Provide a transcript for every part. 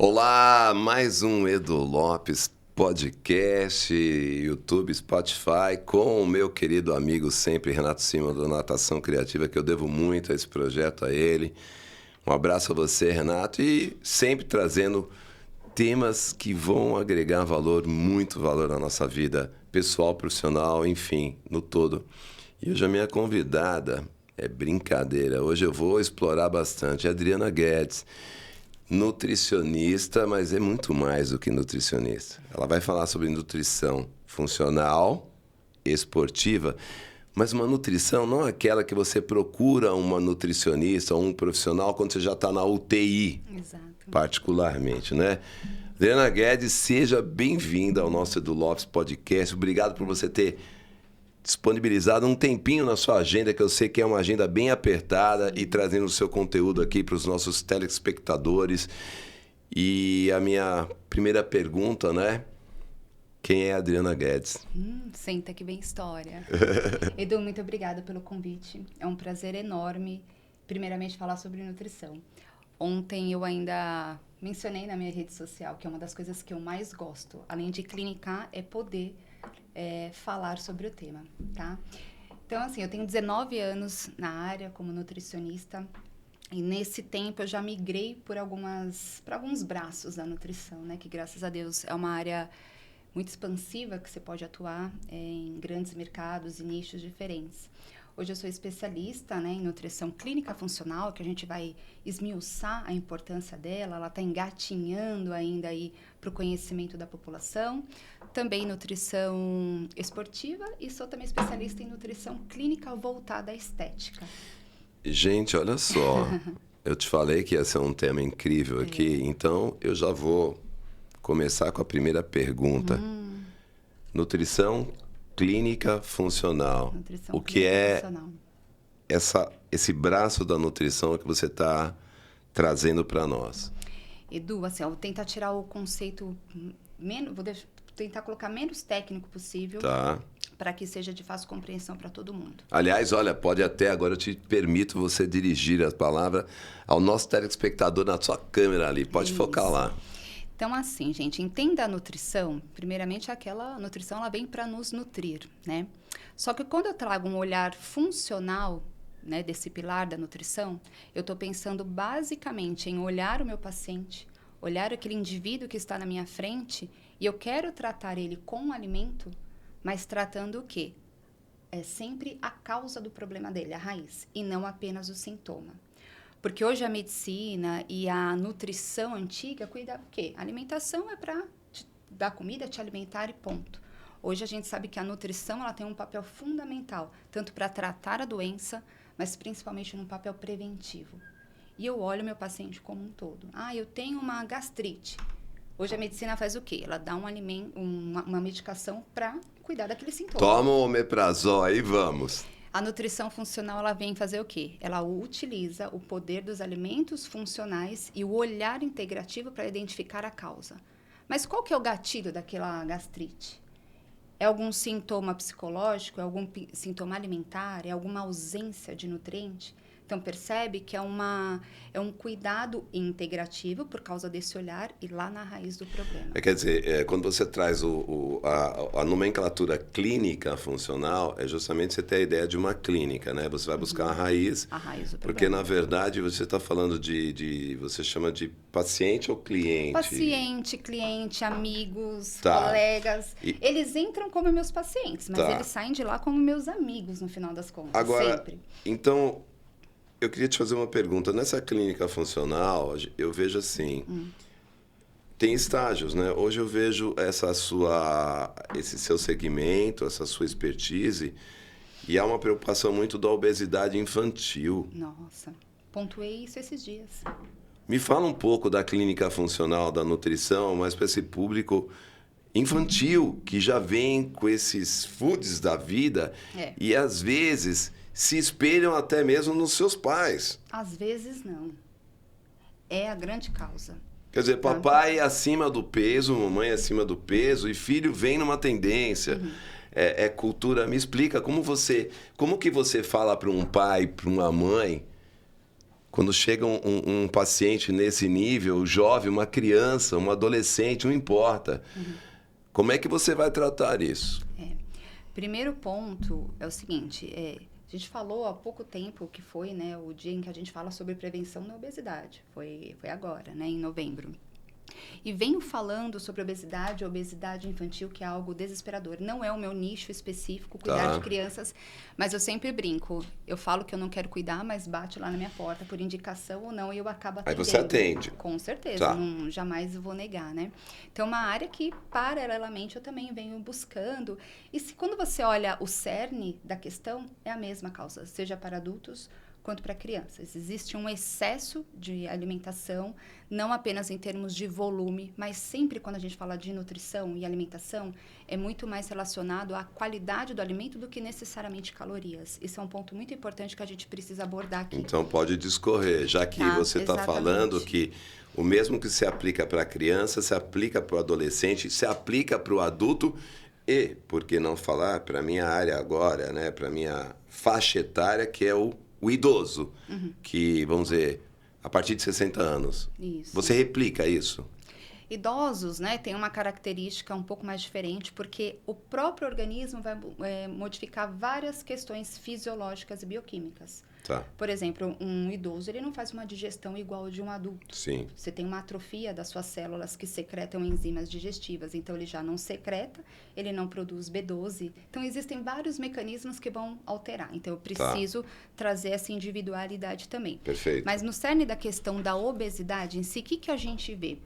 Olá, mais um Edu Lopes podcast, YouTube, Spotify, com o meu querido amigo sempre, Renato Simão, do Natação Criativa, que eu devo muito a esse projeto, a ele. Um abraço a você, Renato, e sempre trazendo temas que vão agregar valor, muito valor na nossa vida pessoal, profissional, enfim, no todo. E hoje a minha convidada é brincadeira, hoje eu vou explorar bastante, é a Adriana Guedes. Nutricionista, mas é muito mais do que nutricionista. Ela vai falar sobre nutrição funcional, esportiva, mas uma nutrição não aquela que você procura uma nutricionista ou um profissional quando você já está na UTI. Exato. Particularmente, né? Adriana Guedes, seja bem-vinda ao nosso Edu Lopes Podcast. Obrigado por você ter disponibilizado um tempinho na sua agenda, que eu sei que é uma agenda bem apertada, e trazendo o seu conteúdo aqui para os nossos telespectadores. E a minha primeira pergunta, né? Quem é a Adriana Guedes? Senta que vem história. Edu, muito obrigada pelo convite. É um prazer enorme, primeiramente, falar sobre nutrição. Ontem eu ainda mencionei na minha rede social que é uma das coisas que eu mais gosto, além de clinicar, é poder falar sobre o tema, tá? Então, assim, eu tenho 19 anos na área como nutricionista e nesse tempo eu já migrei para alguns braços da nutrição, né? Que, graças a Deus, é uma área muito expansiva que você pode atuar em grandes mercados e nichos diferentes. Hoje eu sou especialista, né, em nutrição clínica funcional, que a gente vai esmiuçar a importância dela. Ela está engatinhando ainda aí para o conhecimento da população. Também nutrição esportiva e sou também especialista em nutrição clínica voltada à estética. Gente, olha só, eu te falei que ia ser um tema incrível aqui, então eu já vou começar com a primeira pergunta. Nutrição clínica funcional. Nutrição o que clínica é funcional. esse braço da nutrição que você está trazendo para nós? Edu, assim, eu vou tentar tirar o conceito tentar colocar menos técnico possível, Tá. para que seja de fácil compreensão para todo mundo. Aliás, olha, pode até, agora eu te permito você dirigir a palavra ao nosso telespectador na sua câmera ali. Pode focar lá. Então, assim, gente, entenda a nutrição. Primeiramente, aquela nutrição, ela vem para nos nutrir, né? Só que quando eu trago um olhar funcional, né, desse pilar da nutrição, eu estou pensando basicamente em olhar o meu paciente, olhar aquele indivíduo que está na minha frente e eu quero tratar ele com o alimento, mas tratando o quê? É sempre a causa do problema dele, a raiz, e não apenas o sintoma. Porque hoje a medicina e a nutrição antiga cuida do quê? A alimentação é para dar comida, te alimentar e ponto. Hoje a gente sabe que a nutrição ela tem um papel fundamental, tanto para tratar a doença, mas principalmente num papel preventivo. E eu olho o meu paciente como um todo. Eu tenho uma gastrite. Hoje a medicina faz o quê? Ela dá uma medicação para cuidar daquele sintoma. Toma o omeprazol aí, vamos. A nutrição funcional, ela vem fazer o quê? Ela utiliza o poder dos alimentos funcionais e o olhar integrativo para identificar a causa. Mas qual que é o gatilho daquela gastrite? É algum sintoma psicológico? É algum sintoma alimentar? É alguma ausência de nutriente? Então, percebe que é um cuidado integrativo por causa desse olhar e lá na raiz do problema. Quer dizer, quando você traz a nomenclatura clínica funcional, é justamente você ter a ideia de uma clínica, né? Você vai buscar a raiz do problema. Porque, na verdade, você está falando você chama de paciente ou cliente? Paciente, cliente, amigos, Tá. colegas. Eles entram como meus pacientes, mas eles saem de lá como meus amigos, no final das contas. Agora, sempre. Então, eu queria te fazer uma pergunta. Nessa clínica funcional, eu vejo assim, tem estágios, né? Hoje eu vejo esse seu segmento, essa sua expertise, e há uma preocupação muito da obesidade infantil. Nossa, pontuei isso esses dias. Me fala um pouco da clínica funcional, da nutrição, mas para esse público infantil, que já vem com esses foods da vida e, às vezes, se espelham até mesmo nos seus pais. Às vezes, não. É a grande causa. Quer dizer, papai acima do peso, mamãe acima do peso, e filho vem numa tendência. É cultura. Me explica como que você fala para um pai, para uma mãe, Quando chega um paciente nesse nível, jovem, uma criança, um adolescente, não importa. Como é que você vai tratar isso? Primeiro ponto é o seguinte, a gente falou há pouco tempo que foi, né, o dia em que a gente fala sobre prevenção da obesidade. Foi agora, né, em novembro. E venho falando sobre obesidade infantil, que é algo desesperador. Não é o meu nicho específico, cuidar de crianças, mas eu sempre brinco. Eu falo que eu não quero cuidar, mas bate lá na minha porta, por indicação ou não, e eu acabo atendendo. Aí você atende. Com certeza, jamais vou negar, né? Então, é uma área que, paralelamente, eu também venho buscando. E quando você olha o cerne da questão, é a mesma causa, seja para adultos quanto para crianças. Existe um excesso de alimentação, não apenas em termos de volume, mas sempre quando a gente fala de nutrição e alimentação, é muito mais relacionado à qualidade do alimento do que necessariamente calorias. Isso é um ponto muito importante que a gente precisa abordar aqui. Então, pode discorrer, já que você está falando que o mesmo que se aplica para a criança, se aplica para o adolescente, se aplica para o adulto e, por que não falar, para a minha área agora, né, para a minha faixa etária, que é o idoso, que, vamos dizer, a partir de 60 anos. Isso. Você replica isso? Idosos, né, tem uma característica um pouco mais diferente, porque o próprio organismo vai modificar várias questões fisiológicas e bioquímicas. Tá. Por exemplo, um idoso, ele não faz uma digestão igual de um adulto. Sim. Você tem uma atrofia das suas células que secretam enzimas digestivas, então ele já não secreta, ele não produz B12. Então, existem vários mecanismos que vão alterar. Então, eu preciso trazer essa individualidade também. Perfeito. Mas no cerne da questão da obesidade em si, o que a gente vê?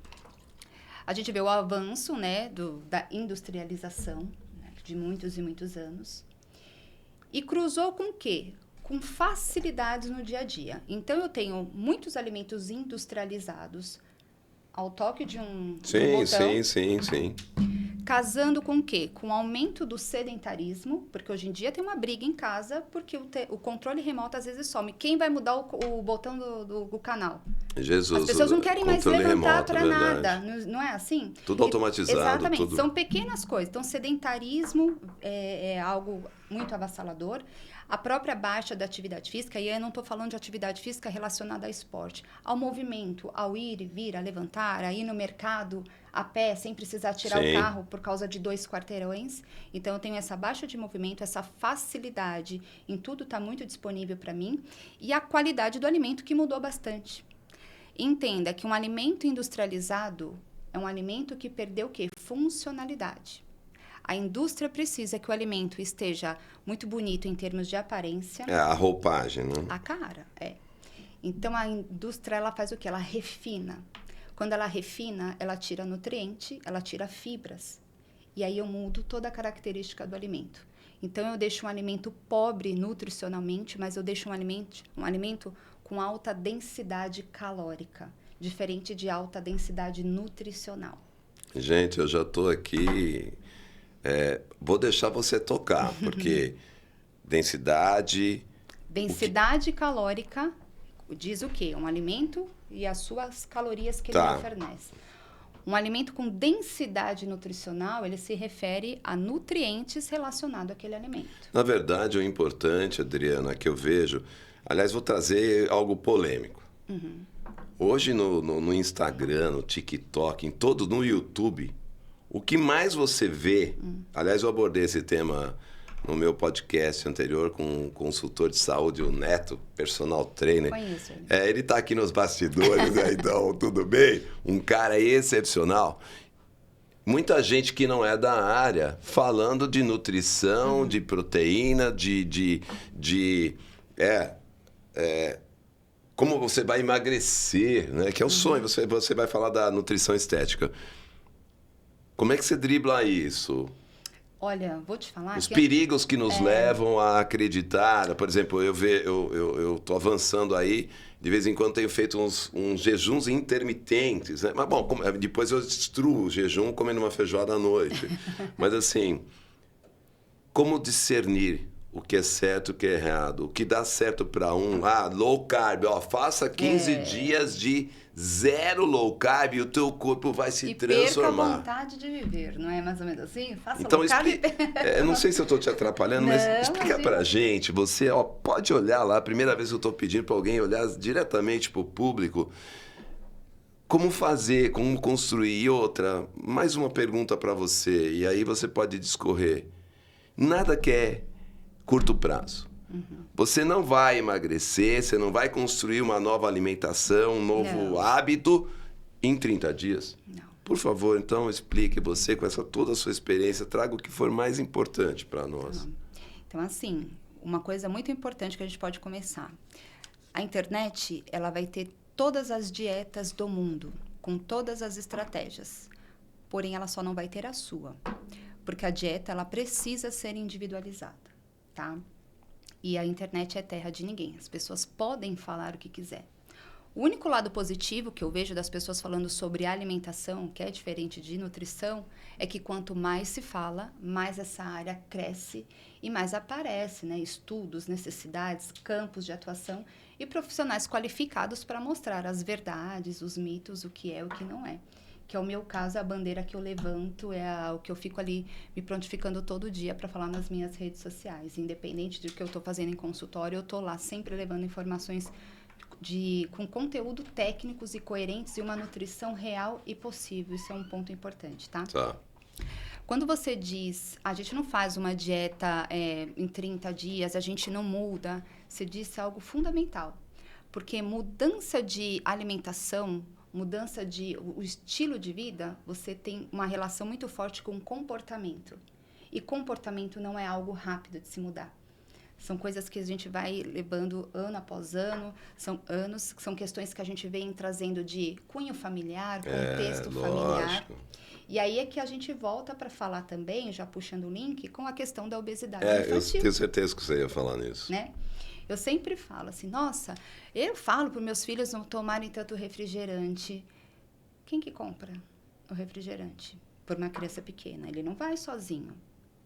A gente vê o avanço, né, da industrialização, né, de muitos e muitos anos. E cruzou com o quê? Com facilidades no dia a dia. Então, eu tenho muitos alimentos industrializados ao toque de um botão. Sim. Casando com o quê? Com o aumento do sedentarismo, porque hoje em dia tem uma briga em casa, porque o controle remoto às vezes some. Quem vai mudar o botão do canal? Jesus, as pessoas não querem mais levantar para nada, não é assim? Tudo automatizado. Exatamente, tudo... são pequenas coisas. Então, sedentarismo é algo muito avassalador. A própria baixa da atividade física, e eu não estou falando de atividade física relacionada ao esporte, ao movimento, ao ir e vir, a levantar, a ir no mercado a pé, sem precisar tirar o carro por causa de 2 quarteirões. Então, eu tenho essa baixa de movimento, essa facilidade em tudo está muito disponível para mim, e a qualidade do alimento que mudou bastante. Entenda que um alimento industrializado é um alimento que perdeu o quê? Funcionalidade. A indústria precisa que o alimento esteja muito bonito em termos de aparência. A roupagem, né? A cara, Então, a indústria, ela faz o quê? Ela refina. Quando ela refina, ela tira nutriente, ela tira fibras. E aí eu mudo toda a característica do alimento. Então, eu deixo um alimento pobre nutricionalmente, mas eu deixo um alimento com alta densidade calórica, diferente de alta densidade nutricional. Gente, eu já estou aqui... vou deixar você tocar, porque densidade calórica diz o quê? Um alimento e as suas calorias que ele fornece. Um alimento com densidade nutricional, ele se refere a nutrientes relacionados àquele alimento. Na verdade, o importante, Adriana, que eu vejo... Aliás, vou trazer algo polêmico. Hoje, no Instagram, no TikTok, no YouTube... O que mais você vê... Aliás, eu abordei esse tema no meu podcast anterior com um consultor de saúde, o Neto, personal trainer. Conheço. Ele está aqui nos bastidores, né? Então, tudo bem? Um cara excepcional. Muita gente que não é da área falando de nutrição, de proteína, como você vai emagrecer, né? Que é o sonho. Você vai falar da nutrição estética. Como é que você dribla isso? Olha, vou te falar... Os perigos que nos levam a acreditar. Por exemplo, eu tô avançando aí, de vez em quando tenho feito uns jejuns intermitentes, né? Mas, bom, depois eu destruo o jejum comendo uma feijoada à noite. Mas, assim, como discernir o que é certo e o que é errado. O que dá certo para um, low carb, faça 15 dias de zero low carb e o teu corpo vai se transformar. Perca a vontade de viver, não é mais ou menos assim? Faça Então, low carb. Eu não sei se eu estou te atrapalhando, mas explica pra gente. Você pode olhar lá, a primeira vez que eu estou pedindo para alguém olhar diretamente para o público, como fazer, como construir. E outra, mais uma pergunta para você, e aí você pode discorrer. Nada que é curto prazo. Você não vai emagrecer, você não vai construir uma nova alimentação, um novo hábito em 30 dias. Não. Por favor, então, explique você, com toda a sua experiência, traga o que for mais importante para nós. Então, assim, uma coisa muito importante que a gente pode começar. A internet, ela vai ter todas as dietas do mundo, com todas as estratégias. Porém, ela só não vai ter a sua. Porque a dieta, ela precisa ser individualizada, tá? E a internet é terra de ninguém. As pessoas podem falar o que quiser. O único lado positivo que eu vejo das pessoas falando sobre alimentação, que é diferente de nutrição, é que quanto mais se fala, mais essa área cresce e mais aparece, né? Estudos, necessidades, campos de atuação e profissionais qualificados para mostrar as verdades, os mitos, o que é e o que não é. Que é o meu caso, a bandeira que eu levanto, o que eu fico ali me prontificando todo dia para falar nas minhas redes sociais. Independente do que eu estou fazendo em consultório, eu estou lá sempre levando informações com conteúdo técnicos e coerentes e uma nutrição real e possível. Isso é um ponto importante, tá? Tá. Quando você diz, a gente não faz uma dieta em 30 dias, a gente não muda, você disse algo fundamental. Porque mudança de alimentação, mudança de o estilo de vida, você tem uma relação muito forte com comportamento. E comportamento não é algo rápido de se mudar. São coisas que a gente vai levando ano após ano, são questões que a gente vem trazendo de cunho familiar, contexto familiar. E aí é que a gente volta para falar também, já puxando o link, com a questão da obesidade infantil. Eu tenho certeza que você ia falar nisso. Né? Eu sempre falo assim, nossa, eu falo para meus filhos não tomarem tanto refrigerante. Quem que compra o refrigerante? Por uma criança pequena, ele não vai sozinho.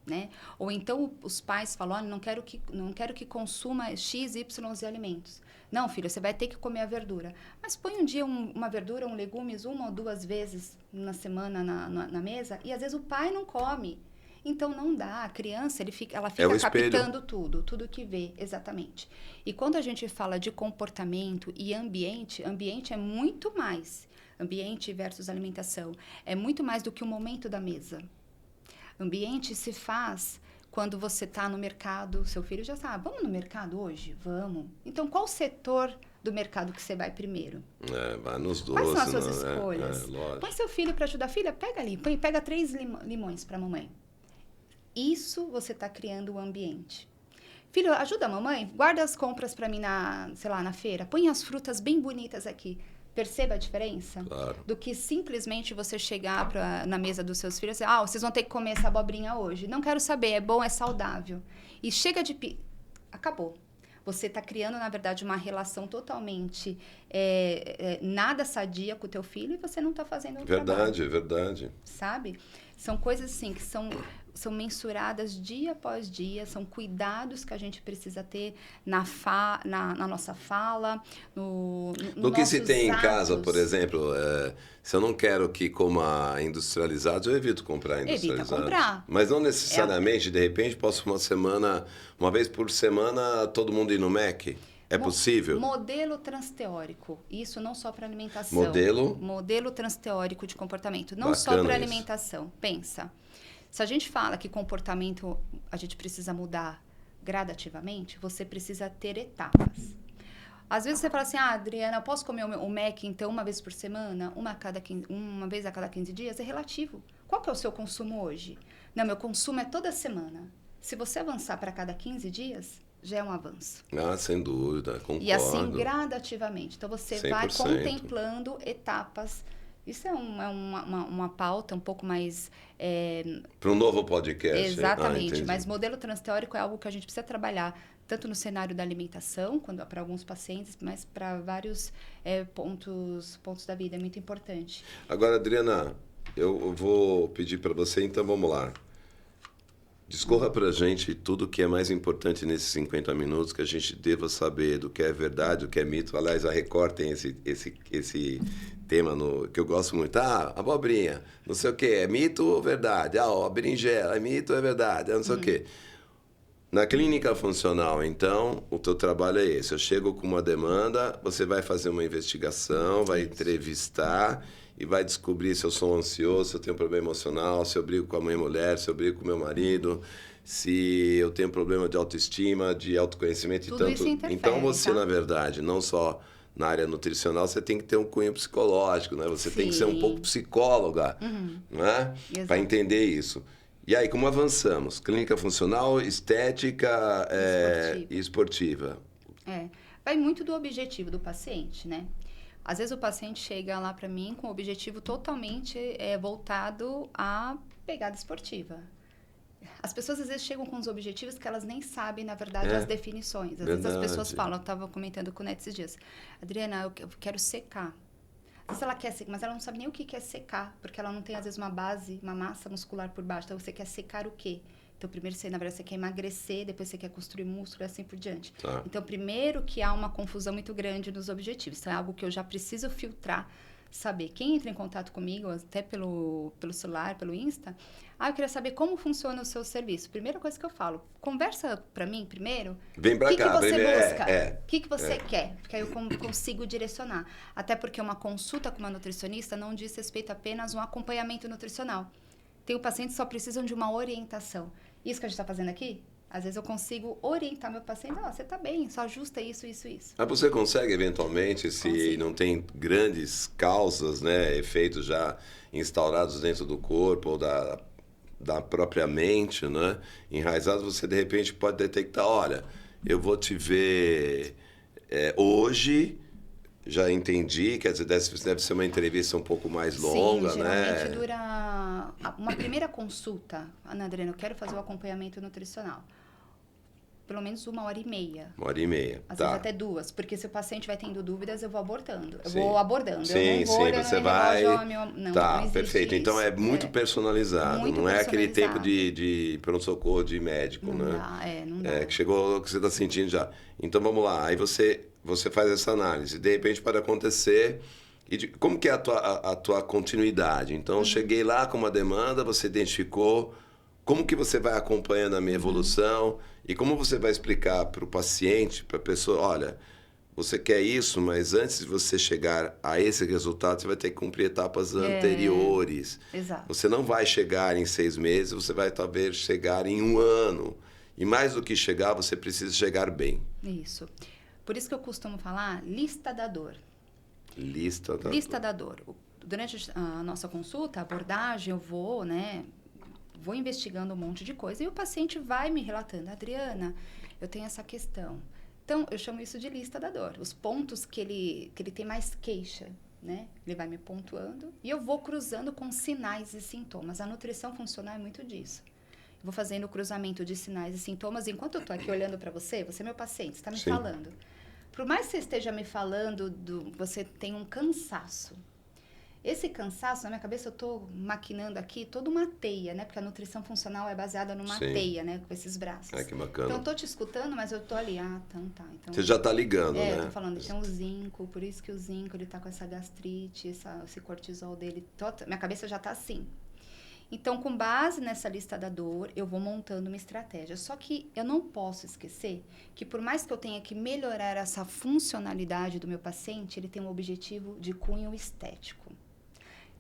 Né? Ou então os pais falam, olha, não quero que consuma X, Y de alimentos. Não, filho, você vai ter que comer a verdura. Mas põe um dia uma verdura, legumes, 1 ou 2 vezes na semana na mesa, e às vezes o pai não come. Então não dá, a criança ela fica captando tudo que vê, exatamente. E quando a gente fala de comportamento e ambiente é muito mais, ambiente versus alimentação, é muito mais do que o momento da mesa. Ambiente se faz quando você está no mercado, seu filho já sabe, vamos no mercado hoje? Vamos. Então, qual setor do mercado que você vai primeiro? Vai nos doces. Quais são as suas escolhas? Lógico. Põe seu filho para ajudar. Filha, pega ali, pega 3 limões para a mamãe. Isso você está criando o ambiente. Filho, ajuda a mamãe? Guarda as compras para mim na feira. Põe as frutas bem bonitas aqui. Perceba a diferença? Claro. Do que simplesmente você chegar na mesa dos seus filhos e dizer, vocês vão ter que comer essa abobrinha hoje. Não quero saber, é bom, é saudável. E chega de... Acabou. Você está criando, na verdade, uma relação totalmente nada sadia com o teu filho e você não está fazendo o trabalho. Verdade. Sabe? São coisas assim que são mensuradas dia após dia, são cuidados que a gente precisa ter na nossa fala, no que se tem atos. Em casa, por exemplo, se eu não quero que coma industrializados, eu evito comprar industrializados. Evita comprar. Mas não necessariamente, de repente, posso uma vez por semana, todo mundo ir no Mac? É possível? Modelo transteórico. Isso não só para alimentação. Modelo transteórico de comportamento. Não só para alimentação. Pensa. Se a gente fala que comportamento a gente precisa mudar gradativamente, você precisa ter etapas. Às vezes você fala assim, Adriana, eu posso comer o Mac, então, uma vez por semana? Uma vez a cada 15 dias? É relativo. Qual que é o seu consumo hoje? Não, meu consumo é toda semana. Se você avançar para cada 15 dias, já é um avanço. Sem dúvida, concordo. E assim, gradativamente. Então, você 100%. Vai contemplando etapas. Isso é uma pauta um pouco mais... Para um novo podcast. Exatamente. Mas modelo transteórico é algo que a gente precisa trabalhar, tanto no cenário da alimentação, para alguns pacientes, mas para vários pontos da vida. É muito importante. Agora, Adriana, eu vou pedir para você, então vamos lá. Discorra pra gente tudo que é mais importante nesses 50 minutos que a gente deva saber do que é verdade, do que é mito. Aliás, a Record tem esse tema que eu gosto muito. Ah, abobrinha, não sei o quê, é mito ou verdade? Ah, ó, a berinjela, é mito ou é verdade? Não sei o quê. Na clínica funcional, então, o teu trabalho é esse. Eu chego com uma demanda, você vai fazer uma investigação, vai entrevistar e vai descobrir se eu sou ansioso, se eu tenho problema emocional, se eu brigo com a minha mulher, se eu brigo com o meu marido, se eu tenho problema de autoestima, de autoconhecimento e Tudo tanto. isso interfere, Então você, tá? na verdade, não só na área nutricional, você tem que ter um cunho psicológico, né? Você tem que ser um Sim. pouco psicóloga, não é? Para Exato. entender isso. E aí, como avançamos? Clínica funcional, estética e esportiva. Vai muito do objetivo do paciente, né? Às vezes o paciente chega lá para mim com o objetivo totalmente voltado à pegada esportiva. As pessoas às vezes chegam com os objetivos que elas nem sabem, na verdade, as definições. Às vezes as pessoas falam, eu estava comentando com o Neto esses dias, Adriana, eu quero secar. Às vezes ela quer secar, mas ela não sabe nem o que é secar, porque ela não tem, às vezes, uma base, uma massa muscular por baixo. Então, você quer secar o quê? Então, primeiro, na verdade, você quer emagrecer, depois você quer construir músculo e assim por diante. Tá. Então, primeiro que há uma confusão muito grande nos objetivos. Então, é algo que eu já preciso filtrar, saber. Quem entra em contato comigo, até pelo celular, pelo Insta, eu queria saber como funciona o seu serviço. Primeira coisa que eu falo, conversa pra mim primeiro. Vem pra cá. O que você busca? O que você quer? Porque aí eu consigo direcionar. Até porque uma consulta com uma nutricionista não diz respeito apenas a um acompanhamento nutricional. Tem pacientes que só precisam de uma orientação. Isso que a gente está fazendo aqui, às vezes eu consigo orientar meu paciente. Você está bem, só ajusta isso. Mas você consegue, eventualmente, se não tem grandes causas, né, efeitos já instaurados dentro do corpo ou da própria mente, né, enraizados, você de repente pode detectar, olha, eu vou te ver hoje, já entendi, quer dizer, deve ser uma entrevista um pouco mais longa, sim, né? geralmente dura uma primeira consulta. Ana Adriana, eu quero fazer o acompanhamento nutricional. Pelo menos 1h30. 1h30, Às tá. vezes até 2, porque se o paciente vai tendo dúvidas, eu vou abordando. Sim. Eu vou abordando. Sim, eu não vou sim, você vai... Não, tá, não existe perfeito. isso. Então é muito personalizado, muito não é aquele tempo personalizado. de pronto-socorro de médico, Não né? dá, não dá. Que chegou o que você está sentindo já. Então vamos lá, aí você faz essa análise. De repente pode acontecer... como que é a tua continuidade? Então, cheguei lá com uma demanda, você identificou, como que você vai acompanhando a minha evolução e como você vai explicar para o paciente, para a pessoa, olha, você quer isso, mas antes de você chegar a esse resultado, você vai ter que cumprir etapas anteriores. Exato. Você não vai chegar em 6 meses, você vai talvez chegar em 1 ano. E mais do que chegar, você precisa chegar bem. Isso. Por isso que eu costumo falar lista da dor. Lista da dor. Durante a nossa consulta, a abordagem, eu vou, vou investigando um monte de coisa e o paciente vai me relatando, Adriana, eu tenho essa questão. Então, eu chamo isso de lista da dor. Os pontos que ele tem mais queixa, né? Ele vai me pontuando e eu vou cruzando com sinais e sintomas. A nutrição funcional é muito disso. Eu vou fazendo o cruzamento de sinais e sintomas. Enquanto eu estou aqui olhando para você é meu paciente, você está me falando. Por mais que você esteja me falando, você tem um cansaço. Esse cansaço, na minha cabeça, eu estou maquinando aqui toda uma teia, né? Porque a nutrição funcional é baseada numa teia, né? Com esses braços. Que bacana. Então, eu estou te escutando, mas eu estou ali. Então tá. Então, você já está ligando, né? Eu estou falando, tem o zinco, por isso que o zinco, ele está com essa gastrite, esse cortisol dele. Minha cabeça já está assim. Então, com base nessa lista da dor, eu vou montando uma estratégia. Só que eu não posso esquecer que, por mais que eu tenha que melhorar essa funcionalidade do meu paciente, ele tem um objetivo de cunho estético.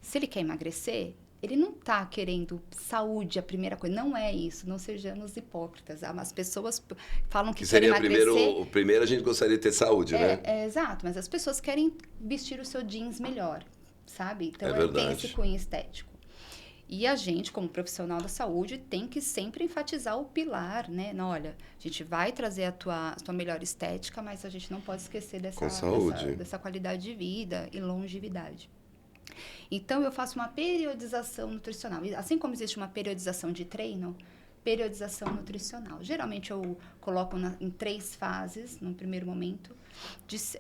Se ele quer emagrecer, ele não está querendo saúde, a primeira coisa. Não é isso, não sejamos hipócritas. As pessoas falam que querem emagrecer... O primeiro a gente gostaria de ter saúde, né? Exato, mas as pessoas querem vestir o seu jeans melhor, sabe? Então, tem esse cunho estético. E a gente, como profissional da saúde, tem que sempre enfatizar o pilar, né? Não, olha, a gente vai trazer a tua melhor estética, mas a gente não pode esquecer dessa qualidade de vida e longevidade. Então, eu faço uma periodização nutricional. Assim como existe uma periodização de treino, periodização nutricional. Geralmente, eu coloco em 3 fases, no primeiro momento,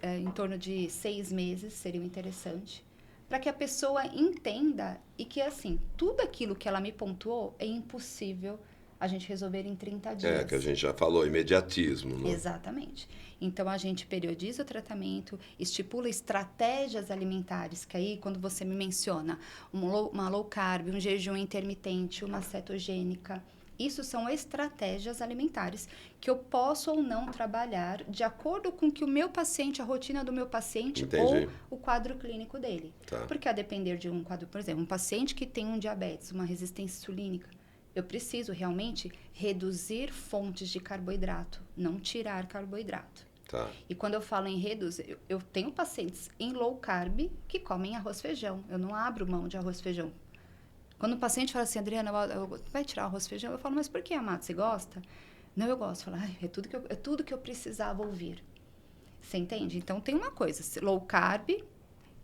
em torno de 6 meses, seria interessante, para que a pessoa entenda e que, assim, tudo aquilo que ela me pontuou é impossível a gente resolver em 30 dias. Que a gente já falou, imediatismo. Né? Exatamente. Então, a gente periodiza o tratamento, estipula estratégias alimentares, que aí, quando você me menciona uma low carb, um jejum intermitente, uma cetogênica, isso são estratégias alimentares que eu posso ou não trabalhar de acordo com que o meu paciente, a rotina do meu paciente Entendi. ou o quadro clínico dele. Tá. Porque a depender de um quadro, por exemplo, um paciente que tem um diabetes, uma resistência insulínica, eu preciso realmente reduzir fontes de carboidrato, não tirar carboidrato. Tá. E quando eu falo em reduzir, eu tenho pacientes em low carb que comem arroz e feijão. Eu não abro mão de arroz e feijão. Quando o paciente fala assim, Adriana, vai tirar arroz e feijão? Eu falo, mas por que, Amado? Você gosta? Não, eu gosto. Eu falo, é tudo que eu precisava ouvir. Você entende? Então, tem uma coisa, low carb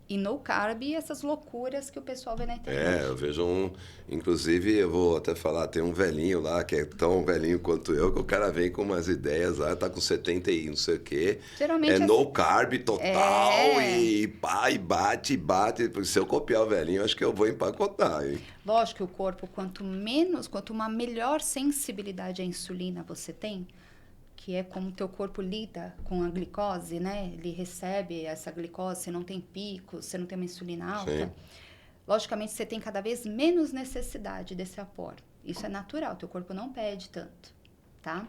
e no carb e essas loucuras que o pessoal vê na internet. Eu vejo inclusive, eu vou até falar, tem um velhinho lá, que é tão velhinho quanto eu, que o cara vem com umas ideias lá, tá com 70 e não sei o quê. Geralmente no carb total e pá, e bate. Porque se eu copiar o velhinho, acho que eu vou empacotar, hein? Lógico que o corpo, quanto uma melhor sensibilidade à insulina você tem, que é como o teu corpo lida com a glicose, né? Ele recebe essa glicose, você não tem pico, você não tem uma insulina alta. Sim. Logicamente, você tem cada vez menos necessidade desse aporte. Isso é natural, teu corpo não pede tanto, tá?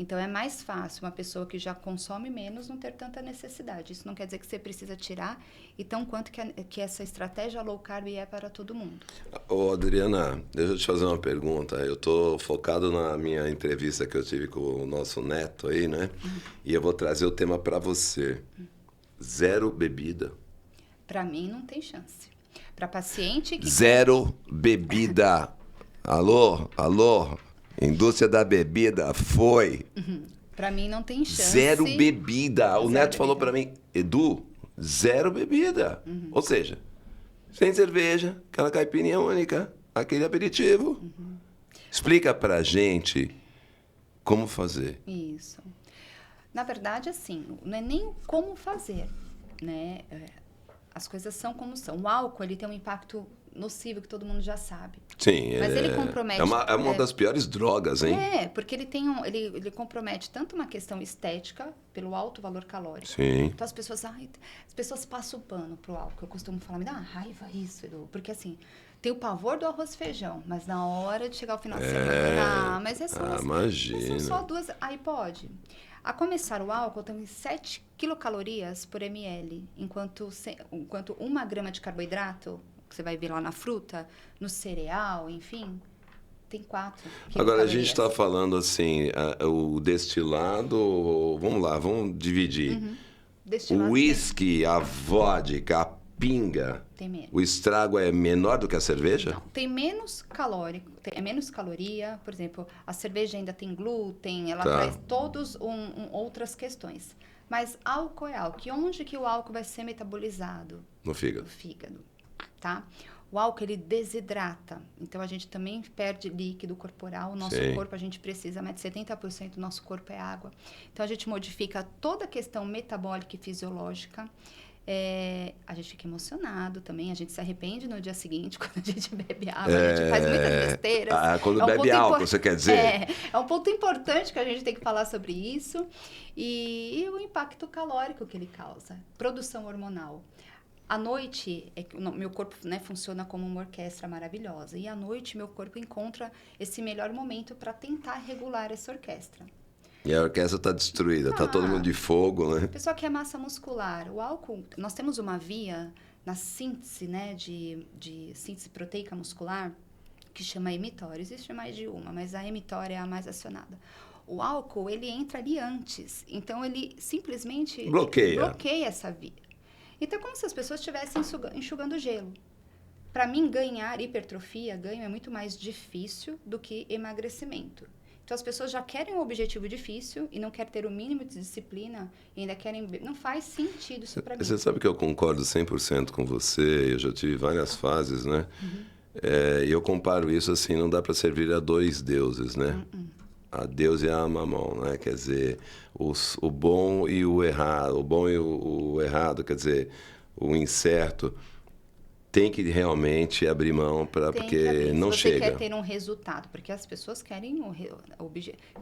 Então, é mais fácil uma pessoa que já consome menos não ter tanta necessidade. Isso não quer dizer que você precisa tirar, e tão quanto que essa estratégia low carb é para todo mundo. Ô, Adriana, deixa eu te fazer uma pergunta. Eu tô focado na minha entrevista que eu tive com o nosso neto aí, né? E eu vou trazer o tema para você. Zero bebida. Para mim, não tem chance. Para paciente que... Zero bebida. Alô? Indústria da bebida, foi. Para mim, não tem chance. Zero bebida. O Neto falou bebida. para mim, Edu, zero bebida. Ou seja, sem cerveja, aquela caipirinha única, aquele aperitivo. Explica pra gente como fazer. Isso. Na verdade, assim, não é nem como fazer, né? As coisas são como são. O álcool, ele tem um impacto nocivo que todo mundo já sabe. Sim, Mas ele compromete... É uma das piores drogas, hein? Porque ele ele compromete tanto uma questão estética, pelo alto valor calórico. Sim. Então, as pessoas passam o pano pro álcool. Eu costumo falar, me dá uma raiva isso, Edu. Porque, assim, tem o pavor do arroz e feijão, mas na hora de chegar ao final de semana... mas imagina. São só duas... Aí pode. A começar, o álcool tem 7 quilocalorias por ml, enquanto 1 grama de carboidrato, que você vai ver lá na fruta, no cereal, enfim, tem 4 quilocalorias. Agora, a gente está falando assim, o destilado, vamos lá, vamos dividir. O uísque, a vodka, a pinga, tem menos. O estrago é menor do que a cerveja? Não, tem menos calórico, é menos caloria. Por exemplo, a cerveja ainda tem glúten, ela traz todos outras questões. Mas álcool é álcool. E onde que o álcool vai ser metabolizado? No fígado. No fígado, tá? O álcool, ele desidrata. Então, a gente também perde líquido corporal. O nosso corpo, a gente precisa, mais de 70% do nosso corpo é água. Então, a gente modifica toda a questão metabólica e fisiológica. A gente fica emocionado também, a gente se arrepende no dia seguinte quando a gente bebe água, a gente faz muitas besteiras. Quando bebe álcool, você quer dizer? É um ponto importante que a gente tem que falar sobre isso. E o impacto calórico que ele causa, produção hormonal. À noite, meu corpo, né, funciona como uma orquestra maravilhosa. E à noite, meu corpo encontra esse melhor momento para tentar regular essa orquestra. E a orquestra está destruída, está todo mundo de fogo, né? Pessoal que é massa muscular, o álcool, nós temos uma via na síntese, né, de síntese proteica muscular, que chama emitória. Existe mais de uma, mas a emitória é a mais acionada. O álcool, ele entra ali antes, então ele simplesmente bloqueia essa via. Então, é como se as pessoas estivessem enxugando gelo. Para mim, ganhar hipertrofia, ganho é muito mais difícil do que emagrecimento. Então, as pessoas já querem um objetivo difícil e não querem ter o mínimo de disciplina e ainda querem... Não faz sentido isso para mim. Você sabe que eu concordo 100% com você, eu já tive várias fases, né? E eu comparo isso assim, não dá para servir a dois deuses, né? A Deus e a Mamão, né? Quer dizer, o bom e o errado, o bom e o errado, quer dizer, o incerto. tem que realmente abrir mão porque não se você chega. quer ter um resultado, porque as pessoas querem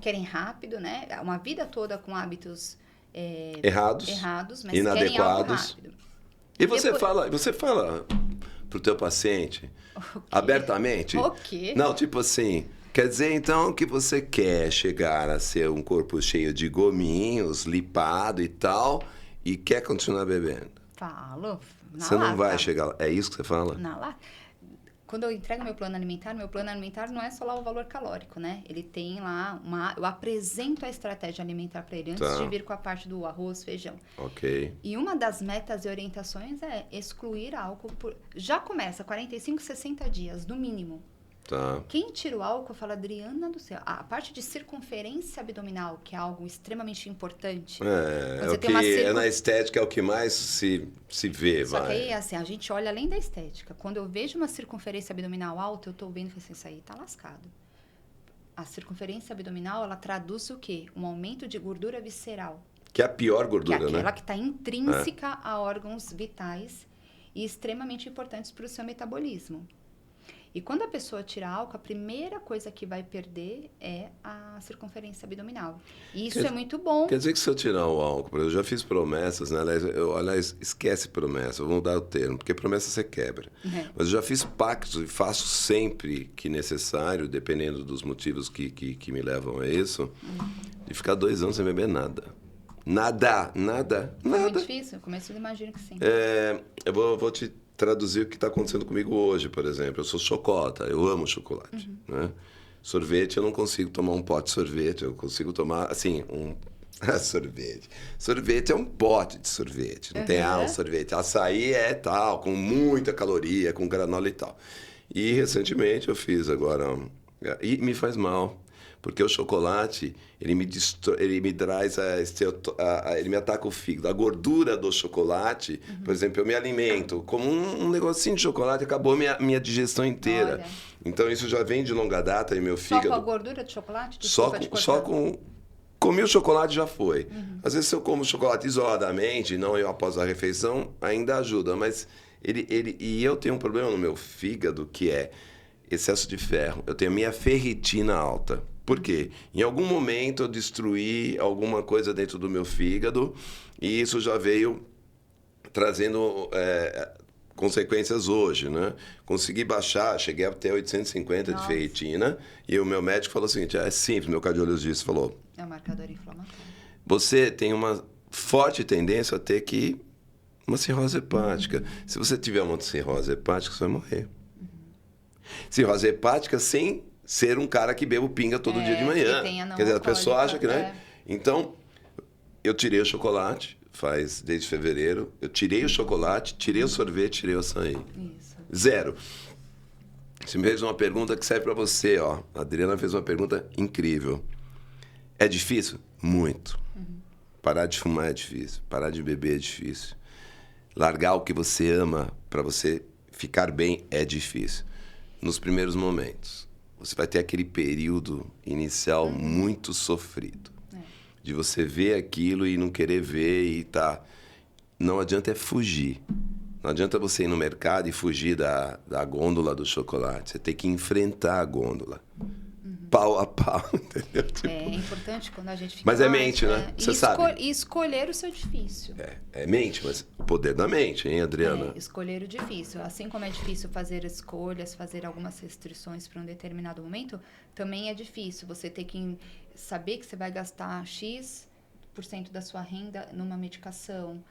querem rápido, né? Uma vida toda com hábitos Errados, mas querem algo inadequados. rápido. E você fala pro teu paciente abertamente? O quê? Não, tipo assim, quer dizer então que você quer chegar a ser um corpo cheio de gominhos, lipado e tal, e quer continuar bebendo? Falo. Você não vai chegar lá. É isso que você fala? Quando eu entrego meu plano alimentar não é só lá o valor calórico, né? Ele tem lá eu apresento a estratégia alimentar para ele antes de vir com a parte do arroz, feijão. Ok. E uma das metas e orientações é excluir álcool já começa 45, 60 dias, no mínimo. Tá. Quem tira o álcool fala, Adriana do céu, a parte de circunferência abdominal, que é algo extremamente importante. Na estética é o que mais se vê, Só que aí, assim, a gente olha além da estética. Quando eu vejo uma circunferência abdominal alta, eu tô vendo que assim, isso aí tá lascado. A circunferência abdominal, ela traduz o quê? Um aumento de gordura visceral. Que é a pior gordura, né? Que é aquela né? que está intrínseca a órgãos vitais e extremamente importantes para o seu metabolismo. E quando a pessoa tira álcool, a primeira coisa que vai perder é a circunferência abdominal. E isso é muito bom. Quer dizer que se eu tirar o álcool, eu já fiz promessas, né? Aliás, esquece promessa, vamos mudar o termo, porque promessa você quebra. Mas eu já fiz pactos e faço sempre que necessário, dependendo dos motivos que me levam a isso, de ficar 2 anos sem beber nada. Nada. Foi muito difícil? No começo eu imagino que sim. Eu vou te traduzir o que está acontecendo comigo hoje, por exemplo. Eu sou chocota, eu amo chocolate. Né? Sorvete, eu não consigo tomar um pote de sorvete, eu consigo tomar, assim, sorvete. Sorvete é um pote de sorvete, não tem um sorvete. Açaí é tal, com muita caloria, com granola e tal. E recentemente eu fiz agora, e me faz mal. Porque o chocolate, ele me traz ele me ataca o fígado. A gordura do chocolate, por exemplo, eu me alimento como um negocinho de chocolate, acabou minha digestão inteira. Olha. Então isso já vem de longa data e meu fígado. Só com a gordura de chocolate? Comi o chocolate já foi. Às vezes se eu como chocolate isoladamente, não eu após a refeição, ainda ajuda, mas e eu tenho um problema no meu fígado que é excesso de ferro. Eu tenho a minha ferritina alta. Por quê? Em algum momento eu destruí alguma coisa dentro do meu fígado e isso já veio trazendo consequências hoje, né? Consegui baixar, cheguei até 850 de ferritina e o meu médico falou o seguinte, é simples, meu cardiologista falou. É um marcador inflamatório. Você tem uma forte tendência a ter uma cirrose hepática. Se você tiver uma cirrose hepática, você vai morrer. Cirrose hepática sem ser um cara que bebe pinga todo dia de manhã. Quer dizer, a pessoa acha que, né? Então, eu tirei o chocolate, desde fevereiro, eu tirei o chocolate, tirei o sorvete, tirei o açaí. Isso. 0. Você me fez uma pergunta que serve para você, ó. A Adriana fez uma pergunta incrível. É difícil? Muito. Parar de fumar é difícil. Parar de beber é difícil. Largar o que você ama para você ficar bem é difícil. Nos primeiros momentos. Você vai ter aquele período inicial muito sofrido. De você ver aquilo e não querer ver e tá... Não adianta fugir. Não adianta você ir no mercado e fugir da gôndola do chocolate. Você tem que enfrentar a gôndola. Pau a pau, entendeu? Tipo... É importante quando a gente fica... Mas é mente, né? Você sabe. E escolher o seu difícil. É mente, mas o poder da mente, hein, Adriana? Escolher o difícil. Assim como é difícil fazer escolhas, fazer algumas restrições para um determinado momento, também é difícil. Você ter que saber que você vai gastar X% da sua renda numa medicação.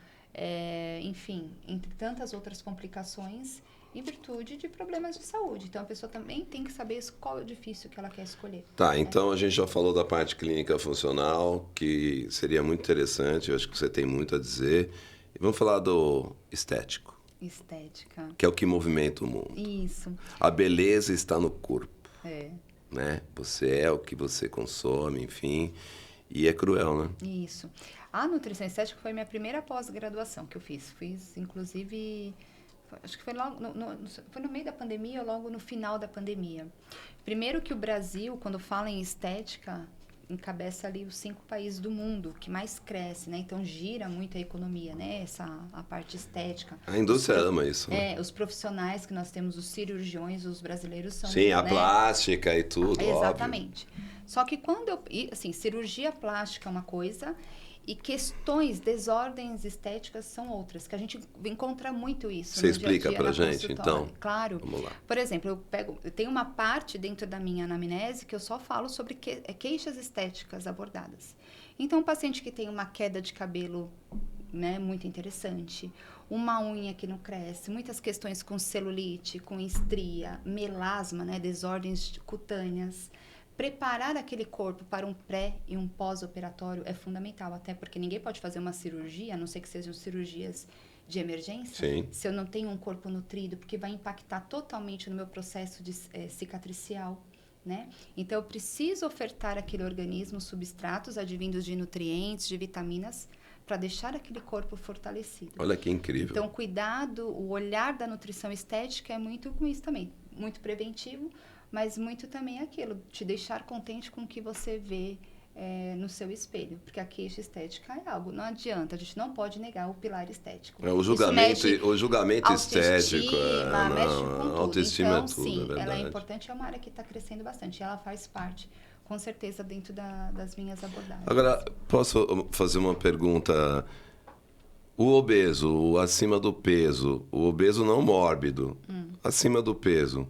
Enfim, entre tantas outras complicações... em virtude de problemas de saúde. Então, a pessoa também tem que saber qual é o difícil que ela quer escolher. Tá, então a gente já falou da parte clínica funcional, que seria muito interessante, eu acho que você tem muito a dizer. E vamos falar do estético. Estética. Que é o que movimenta o mundo. Isso. A beleza está no corpo. Né? Você é o que você consome, enfim. E é cruel, né? Isso. A nutrição estética foi minha primeira pós-graduação que eu fiz. Fiz, inclusive... Acho que foi logo foi no meio da pandemia ou logo no final da pandemia. Primeiro que o Brasil, quando fala em estética, encabeça ali os 5 países do mundo que mais cresce, né? Então gira muito a economia, né? A parte estética. A indústria ama isso. Né? Os profissionais que nós temos, os cirurgiões, os brasileiros são... Sim, a né? plástica e tudo, Exatamente. Óbvio. Só que assim, cirurgia plástica é uma coisa e questões, desordens estéticas são outras, que a gente encontra muito isso. Você explica pra gente, então? Claro. Vamos lá. Por exemplo, eu tenho uma parte dentro da minha anamnese que eu só falo sobre queixas estéticas abordadas. Então, um paciente que tem uma queda de cabelo, né, muito interessante, uma unha que não cresce, muitas questões com celulite, com estria, melasma, né, desordens cutâneas. Preparar aquele corpo para um pré e um pós-operatório é fundamental, até porque ninguém pode fazer uma cirurgia, a não ser que sejam cirurgias de emergência, Sim. se eu não tenho um corpo nutrido, porque vai impactar totalmente no meu processo de cicatricial, né? Então, eu preciso ofertar àquele organismo substratos advindos de nutrientes, de vitaminas, para deixar aquele corpo fortalecido. Olha que incrível. Então, cuidado, o olhar da nutrição estética é muito com isso também, muito preventivo, mas muito também aquilo, te deixar contente com o que você vê no seu espelho. Porque a queixa estética é algo, não adianta, a gente não pode negar o pilar estético. O julgamento estético, mexe com tudo. Autoestima então, é tudo, sim, é verdade. ela é importante, é uma área que está crescendo bastante, e ela faz parte, com certeza, dentro das minhas abordagens. Agora, posso fazer uma pergunta? O obeso, o acima do peso, o obeso não mórbido, acima do peso,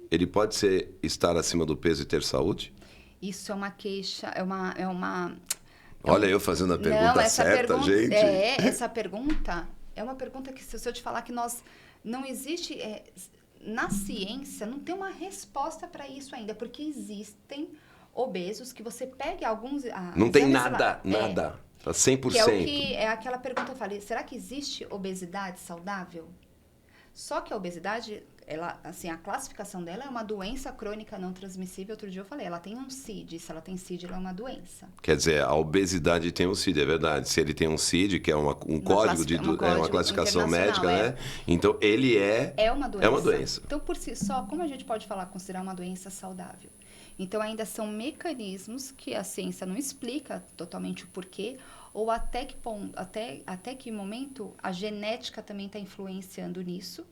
ele pode estar acima do peso e ter saúde? Isso é uma queixa, Olha, eu fazendo a pergunta certa, gente. Essa pergunta é uma pergunta que, se eu te falar que não existe... na ciência, não tem uma resposta para isso ainda, porque existem obesos que você pega alguns... Não tem nada. Tá 100%. Que é aquela pergunta que eu falei, será que existe obesidade saudável? Só que a obesidade, ela, assim, a classificação dela é uma doença crônica não transmissível. Outro dia eu falei, ela tem um CID. Se ela tem CID, ela é uma doença. Quer dizer, a obesidade tem um CID, é verdade. Se ele tem um CID, que é uma classificação médica, né? Então, ele é uma doença. É uma doença. Então, por si só, como a gente pode considerar uma doença saudável? Então, ainda são mecanismos que a ciência não explica totalmente o porquê, ou até que momento a genética também está influenciando nisso,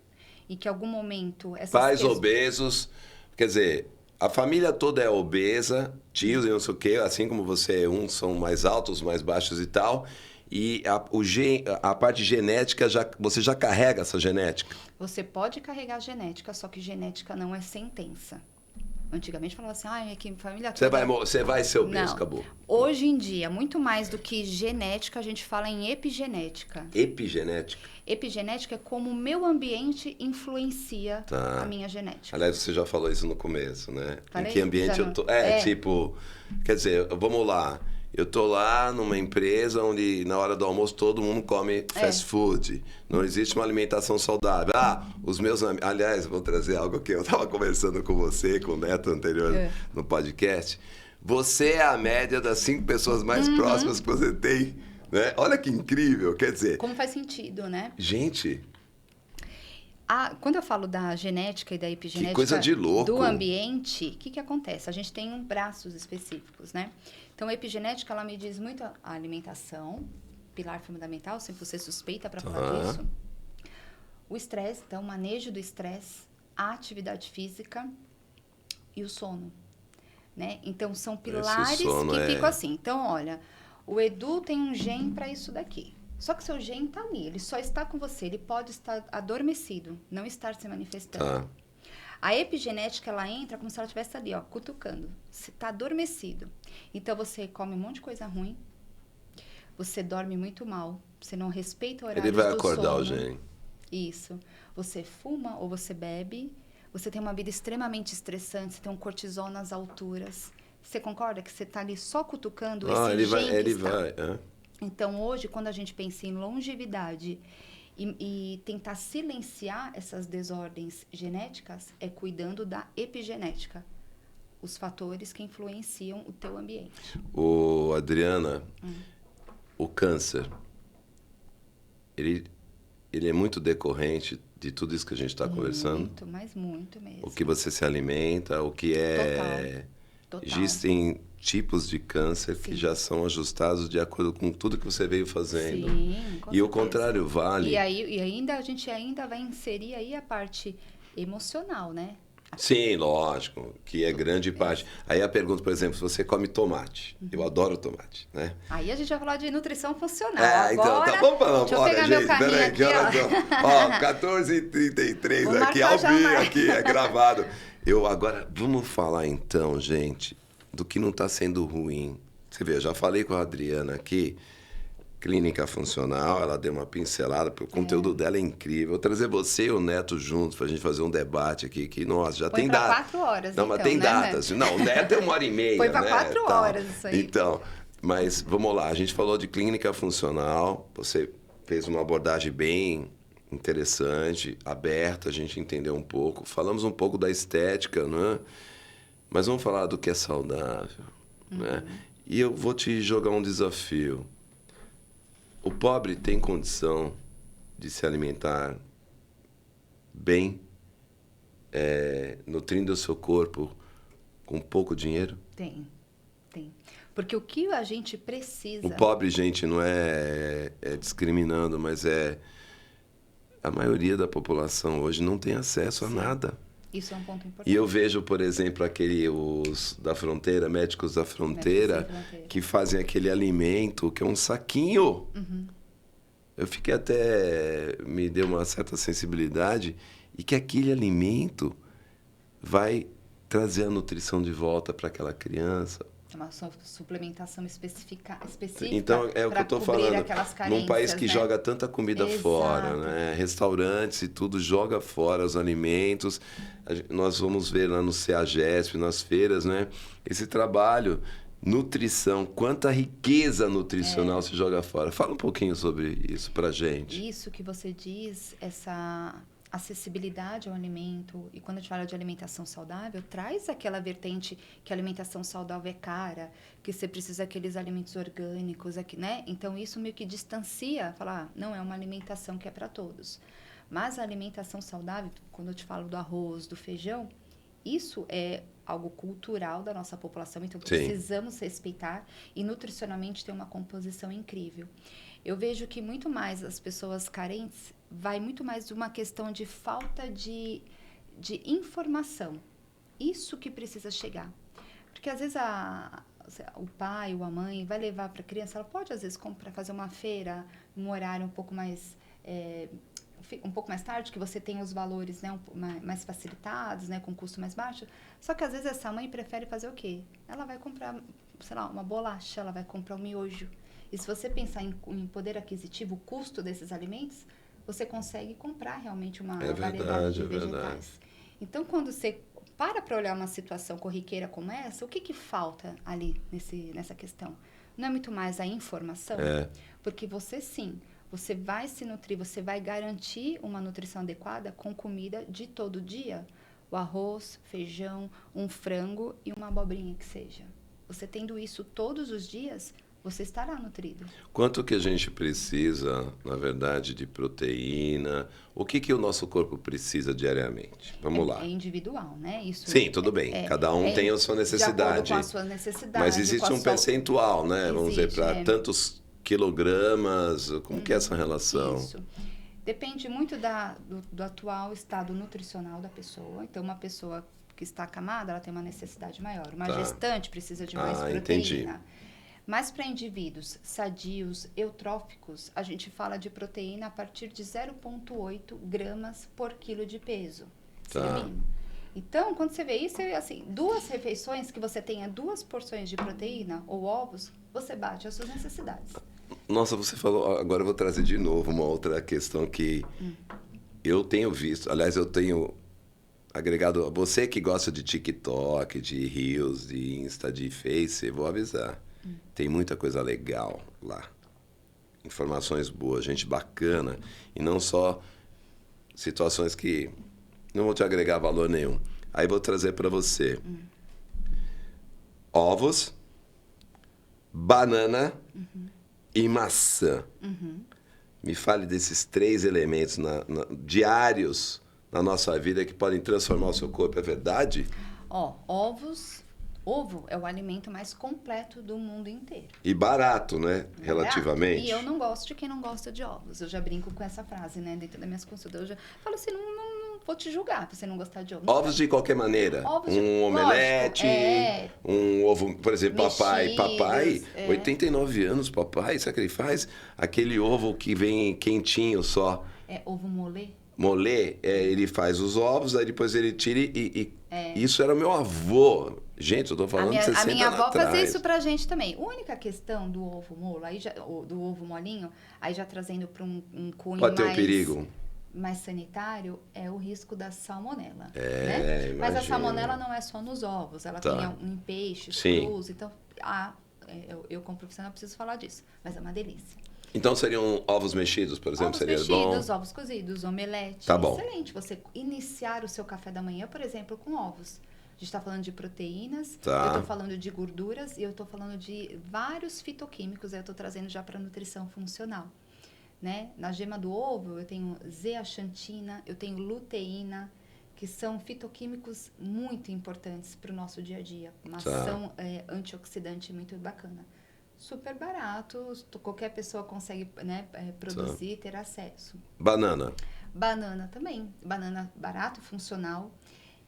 e que em algum momento... Pais obesos, quer dizer, a família toda é obesa, tios e não sei o quê, assim como você, uns são mais altos, mais baixos e tal, e a parte genética, você já carrega essa genética? Você pode carregar genética, só que genética não é sentença. Antigamente falava assim, é que família toda... Você vai ser obeso, não. Acabou. Hoje em dia, muito mais do que genética, a gente fala em epigenética. Epigenética? Epigenética é como o meu ambiente influencia a minha genética. Aliás, você já falou isso no começo, né? Falei? Em que ambiente eu tô... tipo... Quer dizer, vamos lá. Eu tô lá numa empresa onde, na hora do almoço, todo mundo come fast food. Não existe uma alimentação saudável. Os meus amigos... Aliás, vou trazer algo que eu estava conversando com você, com o Neto anterior no podcast. Você é a média das 5 pessoas mais próximas que você tem. Né? Olha que incrível, quer dizer... Como faz sentido, né? Gente... Quando eu falo da genética e da epigenética... Que coisa de louco! Do ambiente, o que acontece? A gente tem braços específicos, né? Então, a epigenética, ela me diz muito a alimentação, pilar fundamental, sempre você suspeita para falar disso. O estresse, então, o manejo do estresse, a atividade física e o sono, né? Então, são pilares que ficam assim. Então, olha, o Edu tem um gene para isso daqui. Só que seu gene está ali, ele só está com você, ele pode estar adormecido, não estar se manifestando. A epigenética, ela entra como se ela estivesse ali, cutucando. Você está adormecido. Então, você come um monte de coisa ruim, você dorme muito mal, você não respeita o horário do sono. Ele vai acordar o gene. Isso. Você fuma ou você bebe, você tem uma vida extremamente estressante, você tem um cortisol nas alturas. Você concorda que você está ali só cutucando esse gene que está? Então, hoje, quando a gente pensa em longevidade e tentar silenciar essas desordens genéticas, é cuidando da epigenética, os fatores que influenciam o teu ambiente. Adriana, o câncer, ele é muito decorrente de tudo isso que a gente está conversando? Muito, mas muito mesmo. O que você se alimenta, o que é... Total. Total. Existem tipos de câncer que já são ajustados de acordo com tudo que você veio fazendo. Sim, com E o certeza. contrário vale. E ainda a gente ainda vai inserir aí a parte emocional, né? Sim, lógico, que é grande parte. Aí a pergunta, por exemplo, se você come tomate. Eu adoro tomate, né? Aí a gente vai falar de nutrição funcional. Então, tá bom, deixa eu pegar meu caminho Peraí, aqui, que horas são? Ó, 14h33 Vou aqui, marcar ao já vivo, mais. aqui, é gravado. Agora, vamos falar então, gente, do que não está sendo ruim. Você vê, eu já falei com a Adriana aqui, clínica funcional, ela deu uma pincelada, porque o conteúdo dela é incrível. Vou trazer você e o Neto juntos pra gente fazer um debate aqui, que, nossa, já Põe tem pra data. 4 horas, Não, mas então, tem né, datas. Neto? Não, o Neto é 1h30, Põe pra né? 4 Tal. horas isso aí. Então, mas vamos lá, a gente falou de clínica funcional, você fez uma abordagem bem interessante, aberta, a gente entendeu um pouco. Falamos um pouco da estética, né? Mas vamos falar do que é saudável, né? E eu vou te jogar um desafio. O pobre tem condição de se alimentar bem, nutrindo o seu corpo com pouco dinheiro? Tem. Porque o que a gente precisa... O pobre, gente, não é discriminando, mas a maioria da população hoje não tem acesso a nada. Isso é um ponto importante. E eu vejo, por exemplo, os da fronteira, médicos da fronteira, que fazem aquele alimento que é um saquinho. Eu fiquei até... me deu uma certa sensibilidade e que aquele alimento vai trazer a nutrição de volta para aquela criança. Uma suplementação específica então, é o que eu estou falando. Num país que joga tanta comida fora, né? Restaurantes e tudo, joga fora os alimentos. Nós vamos ver lá no CEAGESP, nas feiras, né? Esse trabalho, nutrição, quanta riqueza nutricional se joga fora. Fala um pouquinho sobre isso pra gente. Isso que você diz, essa acessibilidade ao alimento, e quando a gente fala de alimentação saudável, traz aquela vertente que a alimentação saudável é cara, que você precisa daqueles alimentos orgânicos, né? Então, isso meio que distancia, falar, não é uma alimentação que é para todos. Mas a alimentação saudável, quando eu te falo do arroz, do feijão, isso é algo cultural da nossa população, então precisamos respeitar, e nutricionalmente tem uma composição incrível. Eu vejo que muito mais as pessoas carentes vai muito mais de uma questão de falta de informação. Isso que precisa chegar. Porque às vezes o pai ou a mãe vai levar para a criança, ela pode às vezes fazer uma feira num horário um pouco mais tarde, que você tem os valores, né, mais facilitados, né, com custo mais baixo. Só que às vezes essa mãe prefere fazer o quê? Ela vai comprar, sei lá, uma bolacha, ela vai comprar um miojo. E se você pensar em poder aquisitivo, o custo desses alimentos, você consegue comprar realmente uma variedade de vegetais. Então, quando você para olhar uma situação corriqueira como essa, o que falta ali nessa questão? Não é muito mais a informação? Porque você vai se nutrir, você vai garantir uma nutrição adequada com comida de todo dia. O arroz, feijão, um frango e uma abobrinha que seja. Você tendo isso todos os dias, você estará nutrido. Quanto que a gente precisa, na verdade, de proteína? O que o nosso corpo precisa diariamente? Vamos lá. É individual, né? Isso sim, tudo bem. Cada um tem a sua necessidade. De acordo com a sua necessidade. Mas existe um percentual, né? Vamos dizer, para tantos quilogramas. Como que é essa relação? Isso. Depende muito do atual estado nutricional da pessoa. Então, uma pessoa que está acamada, ela tem uma necessidade maior. Uma gestante precisa de mais proteína. Entendi. Mas para indivíduos sadios, eutróficos, a gente fala de proteína a partir de 0,8 gramas por quilo de peso. Então, quando você vê isso, assim, 2 refeições que você tenha 2 porções de proteína ou ovos, você bate as suas necessidades. Nossa, você falou... Agora eu vou trazer de novo uma outra questão que eu tenho visto. Aliás, eu tenho agregado... Você que gosta de TikTok, de Reels, de Insta, de Face, vou avisar. Tem muita coisa legal lá. Informações boas, gente bacana. E não só situações que não vão te agregar valor nenhum. Aí vou trazer para você ovos, banana e maçã. Me fale desses 3 elementos diários na nossa vida que podem transformar o seu corpo. É verdade? Ovos, Ovo é o alimento mais completo do mundo inteiro. E barato, né? Relativamente. E eu não gosto de quem não gosta de ovos. Eu já brinco com essa frase, né? Dentro das minhas consultas. Eu já falo assim, não vou te julgar se você não gostar de ovo. Ovos de qualquer maneira. Um omelete, um ovo, por exemplo, mexidos, papai, 89 anos, papai, sabe o que ele faz? Aquele ovo que vem quentinho só. É ovo molê? Molê, ele faz os ovos, aí depois ele tira Isso era meu avô. Gente, eu tô falando de 60 anos atrás. A minha avó fazia isso pra gente também. A única questão do ovo molo, do ovo molinho, aí já trazendo para um cunho Pode ter um perigo. mais sanitário, é o risco da salmonela. Né? Mas a salmonela não é só nos ovos, ela tem em peixes, crus. Então, eu como profissional preciso falar disso. Mas é uma delícia. Então seriam ovos mexidos, por exemplo, seria bom? Ovos mexidos, ovos cozidos, omelete. Tá bom. Excelente você iniciar o seu café da manhã, por exemplo, com ovos. A gente está falando de proteínas, eu estou falando de gorduras e eu estou falando de vários fitoquímicos, eu estou trazendo já para nutrição funcional. Né? Na gema do ovo, eu tenho zeaxantina, eu tenho luteína, que são fitoquímicos muito importantes para o nosso dia a dia. Uma ação antioxidante muito bacana. Super barato, qualquer pessoa consegue, né, produzir, ter acesso. Banana. Banana também. Banana barato, funcional.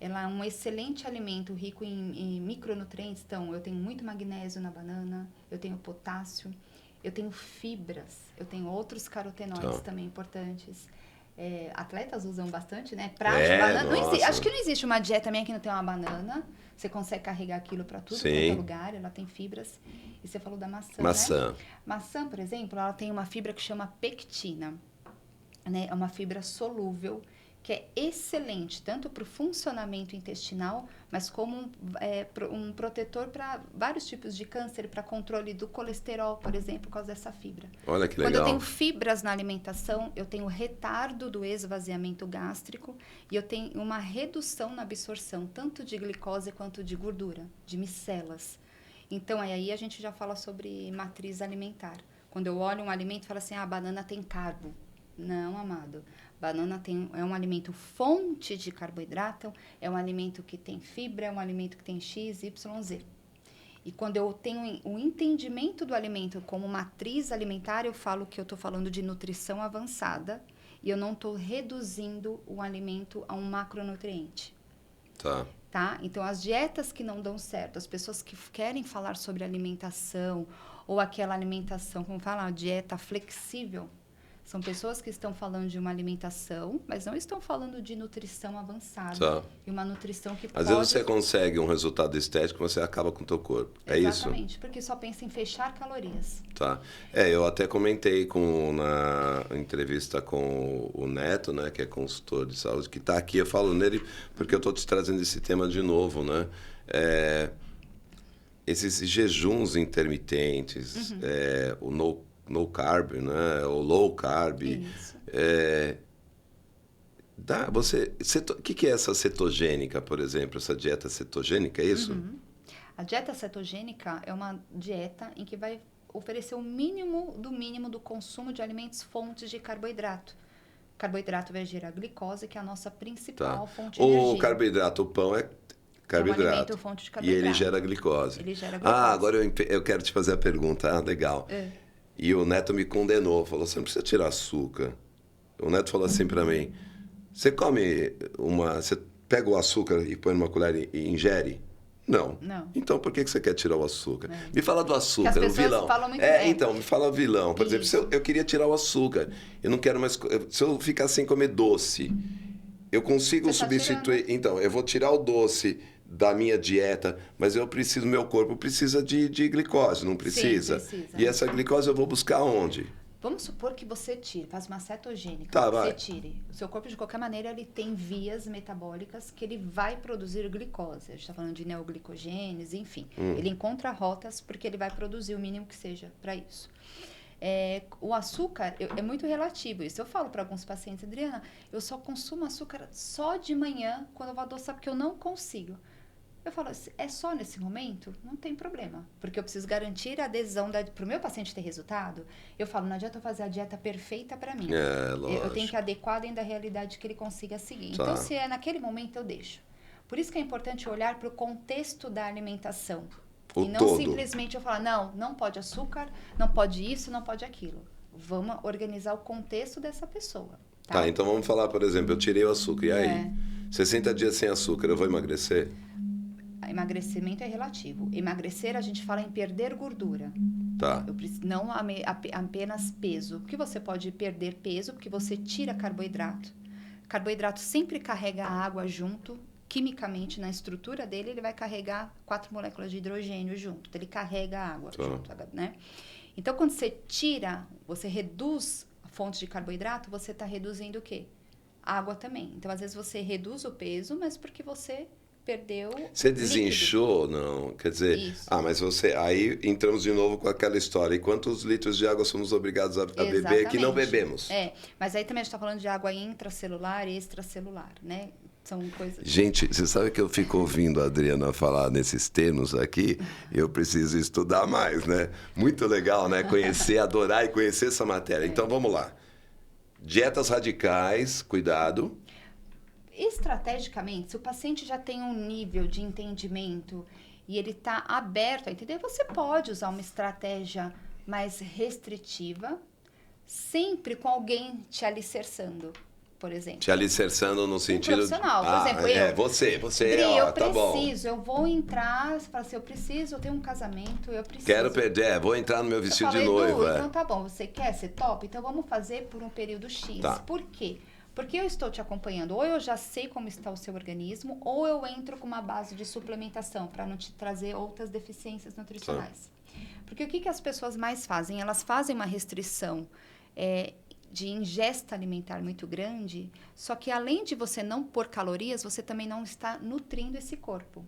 Ela é um excelente alimento rico em micronutrientes. Então, eu tenho muito magnésio na banana, eu tenho potássio, eu tenho fibras, eu tenho outros carotenoides também importantes. Atletas usam bastante, né? Banana. Acho que não existe uma dieta minha que não tem uma banana. Você consegue carregar aquilo para tudo, para qualquer lugar. Ela tem fibras. E você falou da maçã, né? Maçã, por exemplo, ela tem uma fibra que chama pectina. Né? É uma fibra solúvel que é excelente, tanto para o funcionamento intestinal, mas como um protetor para vários tipos de câncer, para controle do colesterol, por exemplo, por causa dessa fibra. Olha que legal. Quando eu tenho fibras na alimentação, eu tenho retardo do esvaziamento gástrico e eu tenho uma redução na absorção, tanto de glicose quanto de gordura, de micelas. Então, aí a gente já fala sobre matriz alimentar. Quando eu olho um alimento e falo assim, a banana tem carbo. Não, amado. Banana é um alimento fonte de carboidrato, é um alimento que tem fibra, é um alimento que tem X, Y, Z. E quando eu tenho o entendimento do alimento como matriz alimentar, eu falo que eu estou falando de nutrição avançada e eu não estou reduzindo o alimento a um macronutriente. Tá? Então, as dietas que não dão certo, as pessoas que querem falar sobre alimentação ou aquela alimentação, como fala, a dieta flexível, são pessoas que estão falando de uma alimentação, mas não estão falando de nutrição avançada. E uma nutrição que Às vezes você consegue um resultado estético, você acaba com o teu corpo. É isso? Exatamente, porque só pensa em fechar calorias. Eu até comentei na entrevista com o Neto, né, que é consultor de saúde, que está aqui. Eu falo nele porque eu estou te trazendo esse tema de novo, né? Esses jejuns intermitentes, o no carb, né? Ou low carb. Isso. O que é essa cetogênica, por exemplo? Essa dieta cetogênica, é isso? A dieta cetogênica é uma dieta em que vai oferecer o mínimo do consumo de alimentos fontes de carboidrato. Carboidrato vai gerar glicose, que é a nossa principal fonte de energia. O carboidrato, o pão é carboidrato. É um alimento fonte de carboidrato. E ele gera glicose. Agora eu quero te fazer a pergunta. Legal. E o Neto me condenou, falou, você não precisa tirar açúcar. O Neto falou assim para mim, você pega o açúcar e põe numa colher e ingere? Não. Então por que você quer tirar o açúcar? Me fala do açúcar, o vilão. Falam muito bem. Então, me fala o vilão. Por exemplo, se eu queria tirar o açúcar, eu não quero mais... Se eu ficar sem comer doce, eu consigo substituir... Então, eu vou tirar o doce da minha dieta, mas meu corpo precisa de glicose, não precisa? Sim, precisa. E essa glicose eu vou buscar onde? Vamos supor que você tire, faz uma cetogênica, vai. você tire. O seu corpo, de qualquer maneira, ele tem vias metabólicas que ele vai produzir glicose. A gente está falando de neoglicogênese, enfim. Ele encontra rotas porque ele vai produzir o mínimo que seja para isso. O açúcar é muito relativo. Isso eu falo para alguns pacientes, Adriana, eu só consumo açúcar só de manhã quando eu vou adoçar, porque eu não consigo. Eu falo, é só nesse momento? Não tem problema, porque eu preciso garantir a adesão para o meu paciente ter resultado. Eu falo, não adianta eu fazer a dieta perfeita para mim. Lógico. Eu tenho que adequar dentro da realidade que ele consiga seguir. Então, se é naquele momento, eu deixo. Por isso que é importante olhar para o contexto da alimentação. O e não todo. simplesmente eu falar, não pode açúcar, não pode isso, não pode aquilo. Vamos organizar o contexto dessa pessoa. Tá, então vamos falar, por exemplo, eu tirei o açúcar, e aí? É. 60 dias sem açúcar, eu vou emagrecer? Emagrecimento é relativo. Emagrecer, a gente fala em perder gordura. Tá. Não apenas peso. Porque você pode perder peso porque você tira carboidrato. Carboidrato sempre carrega água junto. Quimicamente, na estrutura dele, ele vai carregar 4 moléculas de hidrogênio junto. Então, ele carrega água junto, né? Então, quando você tira, você reduz a fonte de carboidrato, você está reduzindo o quê? Água também. Então, às vezes, você reduz o peso, mas porque você perdeu Você desinchou, não? Quer dizer, Isso. mas você... Aí entramos de novo com aquela história. E quantos litros de água somos obrigados a beber que não bebemos? Mas aí também a gente está falando de água intracelular e extracelular, né? São coisas... Gente, você sabe que eu fico ouvindo a Adriana falar nesses termos aqui, eu preciso estudar mais, né? Muito legal, né? Conhecer, adorar e conhecer essa matéria. Então, vamos lá. Dietas radicais, cuidado. Estrategicamente, se o paciente já tem um nível de entendimento e ele está aberto a entender, você pode usar uma estratégia mais restritiva, sempre com alguém te alicerçando. Por exemplo. Te alicerçando no sentido... profissional, por exemplo, você, eu tá bom. preciso, eu vou entrar, você fala assim, eu tenho um casamento, eu preciso. Quero perder, vou entrar no meu vestido de noiva. Então tá bom, você quer ser top? Então vamos fazer por um período X. Tá. Por quê? Porque eu estou te acompanhando, ou eu já sei como está o seu organismo, ou eu entro com uma base de suplementação, para não te trazer outras deficiências nutricionais. Tá. Porque o que as pessoas mais fazem? Elas fazem uma restrição de ingesta alimentar muito grande, só que além de você não pôr calorias, você também não está nutrindo esse corpo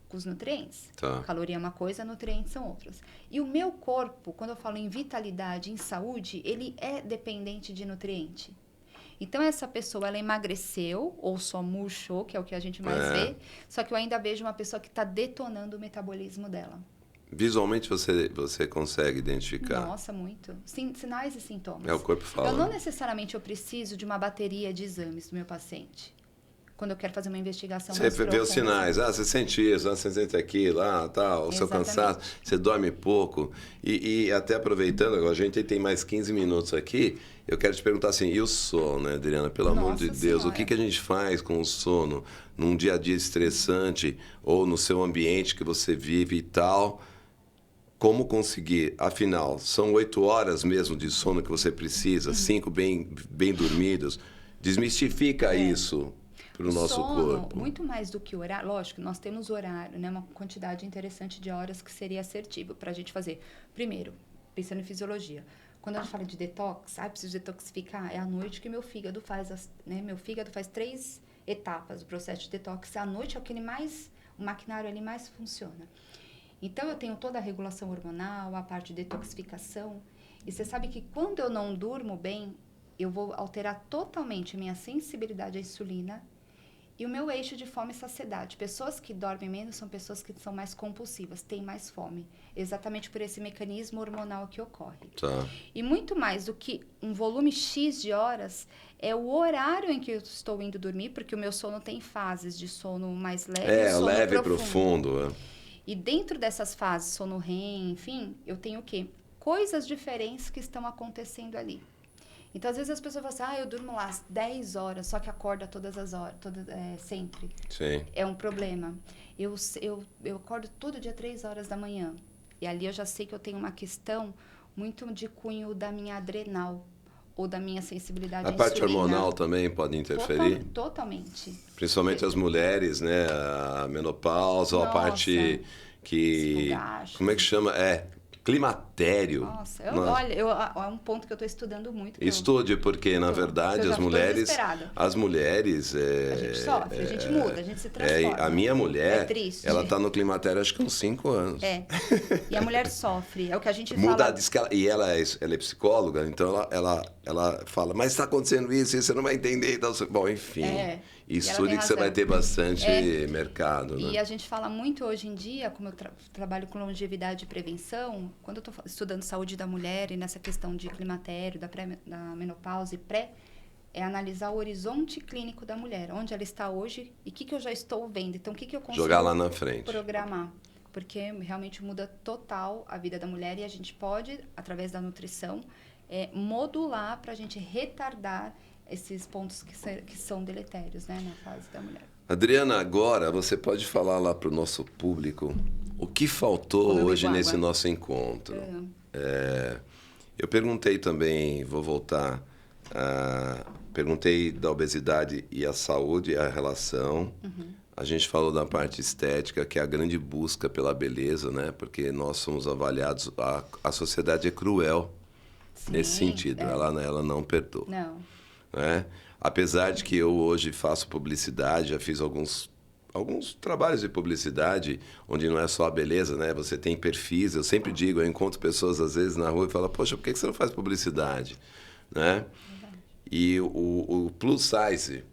com os nutrientes. Tá. Caloria é uma coisa, nutrientes são outras. E o meu corpo, quando eu falo em vitalidade, em saúde, ele é dependente de nutriente. Então, essa pessoa, ela emagreceu ou só murchou, que é o que a gente mais vê, só que eu ainda vejo uma pessoa que está detonando o metabolismo dela. Visualmente você consegue identificar? Nossa, muito. Sinais e sintomas. O corpo fala. Não necessariamente eu preciso de uma bateria de exames do meu paciente. Quando eu quero fazer uma investigação mais profunda. Você vê os sinais. Você sente isso, você sente aquilo, tal, o seu cansaço, você dorme pouco. E até aproveitando, agora a gente tem mais 15 minutos aqui, eu quero te perguntar assim, e o sono, né, Adriana? Pelo amor de Deus, o que a gente faz com o sono num dia a dia estressante ou no seu ambiente que você vive e tal? Como conseguir, afinal, são 8 horas mesmo de sono que você precisa, 5 bem dormidos. Desmistifica isso para o nosso corpo. Muito mais do que horário, lógico, nós temos horário, né, uma quantidade interessante de horas que seria assertivo para a gente fazer. Primeiro, pensando em fisiologia, quando a gente fala de detox, preciso detoxificar, é à noite que meu fígado faz, meu fígado faz 3 etapas do processo de detox, à noite é o maquinário ali mais funciona. Então, eu tenho toda a regulação hormonal, a parte de detoxificação. E você sabe que quando eu não durmo bem, eu vou alterar totalmente a minha sensibilidade à insulina e o meu eixo de fome e saciedade. Pessoas que dormem menos são pessoas que são mais compulsivas, têm mais fome. Exatamente por esse mecanismo hormonal que ocorre. Tá. E muito mais do que um volume X de horas, é o horário em que eu estou indo dormir, porque o meu sono tem fases de sono mais leve e sono leve e profundo. profundo. E dentro dessas fases, sono REM, enfim, eu tenho o quê? Coisas diferentes que estão acontecendo ali. Então, às vezes as pessoas falam assim, eu durmo lá às 10 horas, só que acorda todas as horas, sempre. Sim. É um problema. Eu acordo todo dia 3 horas da manhã. E ali eu já sei que eu tenho uma questão muito de cunho da minha adrenal ou da minha sensibilidade à insulina. A parte hormonal também pode interferir? Totalmente. Principalmente as mulheres, né? A menopausa, ou a parte que... Como é que chama? Climatério. Nossa, olha, é um ponto que eu estou estudando muito. Estude, porque, na verdade, as mulheres... A gente sofre, a gente muda, a gente se transforma. A minha mulher, ela está no climatério acho que uns 5 anos. E a mulher sofre, é o que a gente fala... Diz que ela é psicóloga, então ela fala, mas está acontecendo isso, e você não vai entender. Então, bom, enfim... Estude que você vai ter bastante mercado. Né? E a gente fala muito hoje em dia, como eu trabalho com longevidade e prevenção, quando eu estou estudando saúde da mulher e nessa questão de climatério, da menopausa e é analisar o horizonte clínico da mulher, onde ela está hoje e o que eu já estou vendo. Então, o que eu consigo jogar lá na frente, programar. Porque realmente muda total a vida da mulher e a gente pode, através da nutrição, modular para a gente retardar esses pontos que são deletérios, né, na fase da mulher. Adriana, agora você pode falar lá para o nosso público o que faltou hoje nesse nosso encontro. Eu perguntei também, vou voltar, perguntei da obesidade e a saúde, a relação. A gente falou da parte estética, que é a grande busca pela beleza, né? Porque nós somos avaliados, a sociedade é cruel. Sim, nesse sentido, ela não perdoa. Não. Né? Apesar de que eu hoje faço publicidade, já fiz alguns trabalhos de publicidade, onde não é só a beleza, né? Você tem perfis, eu sempre digo, eu encontro pessoas às vezes na rua e falo, poxa, por que você não faz publicidade? Né? E o plus size,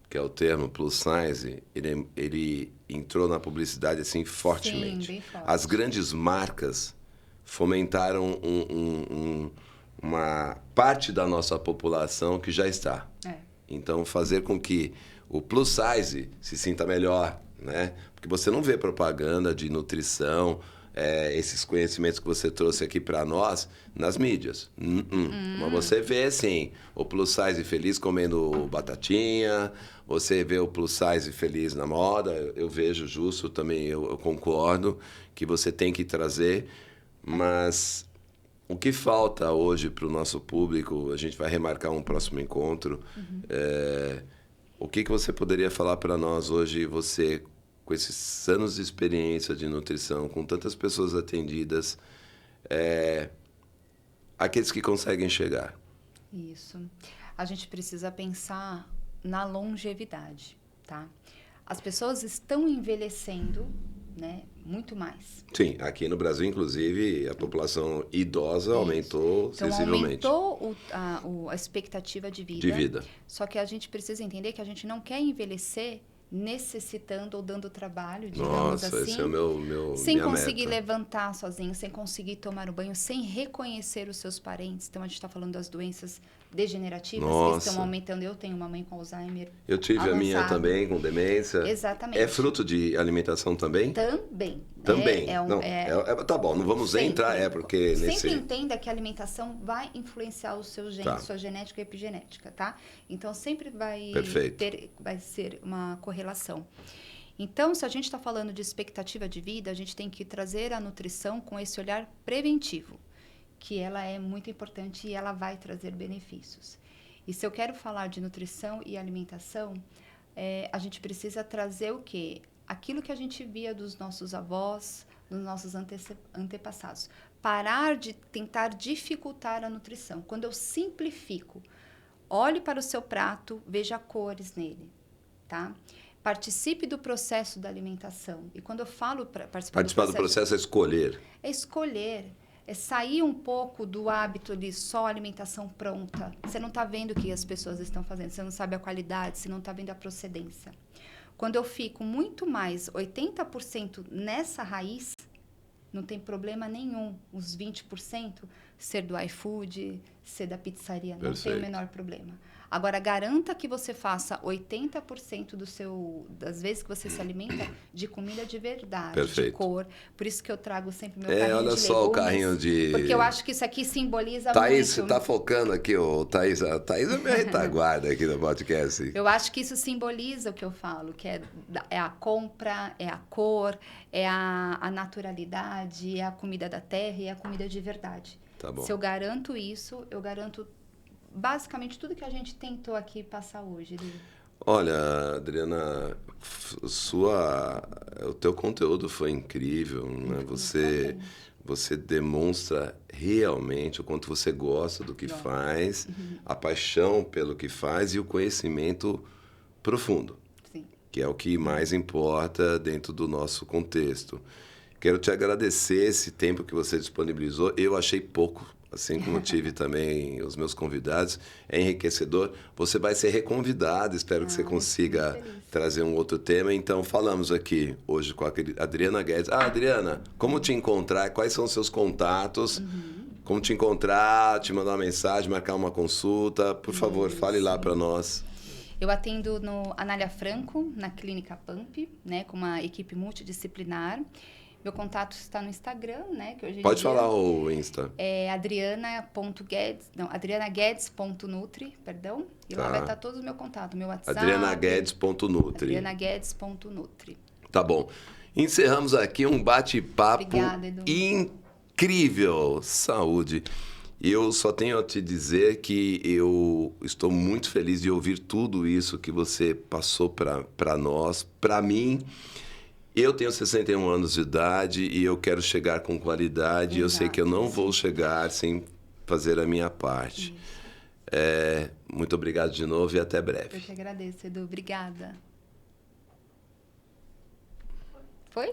que é o termo plus size, ele entrou na publicidade assim fortemente. Sim, bem forte. As grandes marcas fomentaram uma parte da nossa população que já está. Então, fazer com que o plus size se sinta melhor, né? Porque você não vê propaganda de nutrição, esses conhecimentos que você trouxe aqui para nós nas mídias. Mas você vê, sim, o plus size feliz comendo batatinha, você vê o plus size feliz na moda, eu vejo justo também, eu concordo que você tem que trazer, mas o que falta hoje para o nosso público, a gente vai remarcar um próximo encontro, o que você poderia falar para nós hoje, você com esses anos de experiência de nutrição, com tantas pessoas atendidas, aqueles que conseguem chegar? Isso. A gente precisa pensar na longevidade, tá? As pessoas estão envelhecendo, né, muito mais. Sim, aqui no Brasil, inclusive, a população idosa aumentou sensivelmente. Aumentou a expectativa de vida. Só que a gente precisa entender que a gente não quer envelhecer necessitando ou dando trabalho, digamos assim. Esse é o meu sem minha conseguir meta. levantar sozinho, sem conseguir tomar o banho, sem reconhecer os seus parentes. Então, a gente está falando das doenças degenerativas que estão aumentando. Eu tenho uma mãe com Alzheimer. Eu tive avançado. A minha também, com demência. Exatamente. É fruto de alimentação também? Também. Tá bom, não vamos entrar, porque Sempre entenda que a alimentação vai influenciar o seu gene, sua genética e epigenética, tá? Então, sempre vai ser uma correlação. Então, se a gente está falando de expectativa de vida, a gente tem que trazer a nutrição com esse olhar preventivo, que ela é muito importante e ela vai trazer benefícios. E se eu quero falar de nutrição e alimentação, a gente precisa trazer o quê? Aquilo que a gente via dos nossos avós, dos nossos antepassados. Parar de tentar dificultar a nutrição. Quando eu simplifico, olhe para o seu prato, veja cores nele, tá? Participe do processo da alimentação. E quando eu falo participar do processo é escolher. É escolher. É sair um pouco do hábito de só alimentação pronta. Você não está vendo o que as pessoas estão fazendo, você não sabe a qualidade, você não está vendo a procedência. Quando eu fico muito mais 80% nessa raiz, não tem problema nenhum. Os 20% ser do iFood, ser da pizzaria, não tem o menor problema. Agora, garanta que você faça 80% das vezes que você se alimenta de comida de verdade, de cor. Por isso que eu trago sempre meu carrinho de legumes. Olha só o carrinho de... Porque eu acho que isso aqui simboliza Thaís, muito. você tá focando aqui, Thaís. A Thaís é minha retaguarda aqui no podcast. Eu acho que isso simboliza o que eu falo, que é a compra, é a cor, é a naturalidade, é a comida da terra e é a comida de verdade. Tá bom. Se eu garanto isso, eu garanto basicamente tudo que a gente tentou aqui passar hoje. Olha, Adriana, o teu conteúdo foi incrível, né? Você demonstra realmente o quanto você gosta do que faz, a paixão pelo que faz e o conhecimento profundo, que é o que mais importa dentro do nosso contexto. Quero te agradecer esse tempo que você disponibilizou. Eu achei pouco, assim como tive também os meus convidados. É enriquecedor. Você vai ser reconvidado. Espero que você consiga trazer um outro tema. Então, falamos aqui hoje com a Adriana Guedes. Adriana, como te encontrar? Quais são os seus contatos? como te encontrar, te mandar uma mensagem, marcar uma consulta. Por favor, fale lá para nós. Eu atendo no Anália Franco, na Clínica Pump, né, com uma equipe multidisciplinar. Meu contato está no Instagram, né, que hoje em Pode dia falar o Insta. é adrianaguedes.nutri, perdão. E lá vai estar todo o meu contato, meu WhatsApp. adrianaguedes.nutri. adrianaguedes.nutri. Tá bom. Encerramos aqui um bate-papo Obrigada, Edu. incrível. Saúde. E eu só tenho a te dizer que eu estou muito feliz de ouvir tudo isso que você passou para nós, para mim. Eu tenho 61 anos de idade e eu quero chegar com qualidade. Eu sei que eu não vou chegar sem fazer a minha parte. Muito obrigado de novo e até breve. Eu que agradeço, Edu. Obrigada. Foi?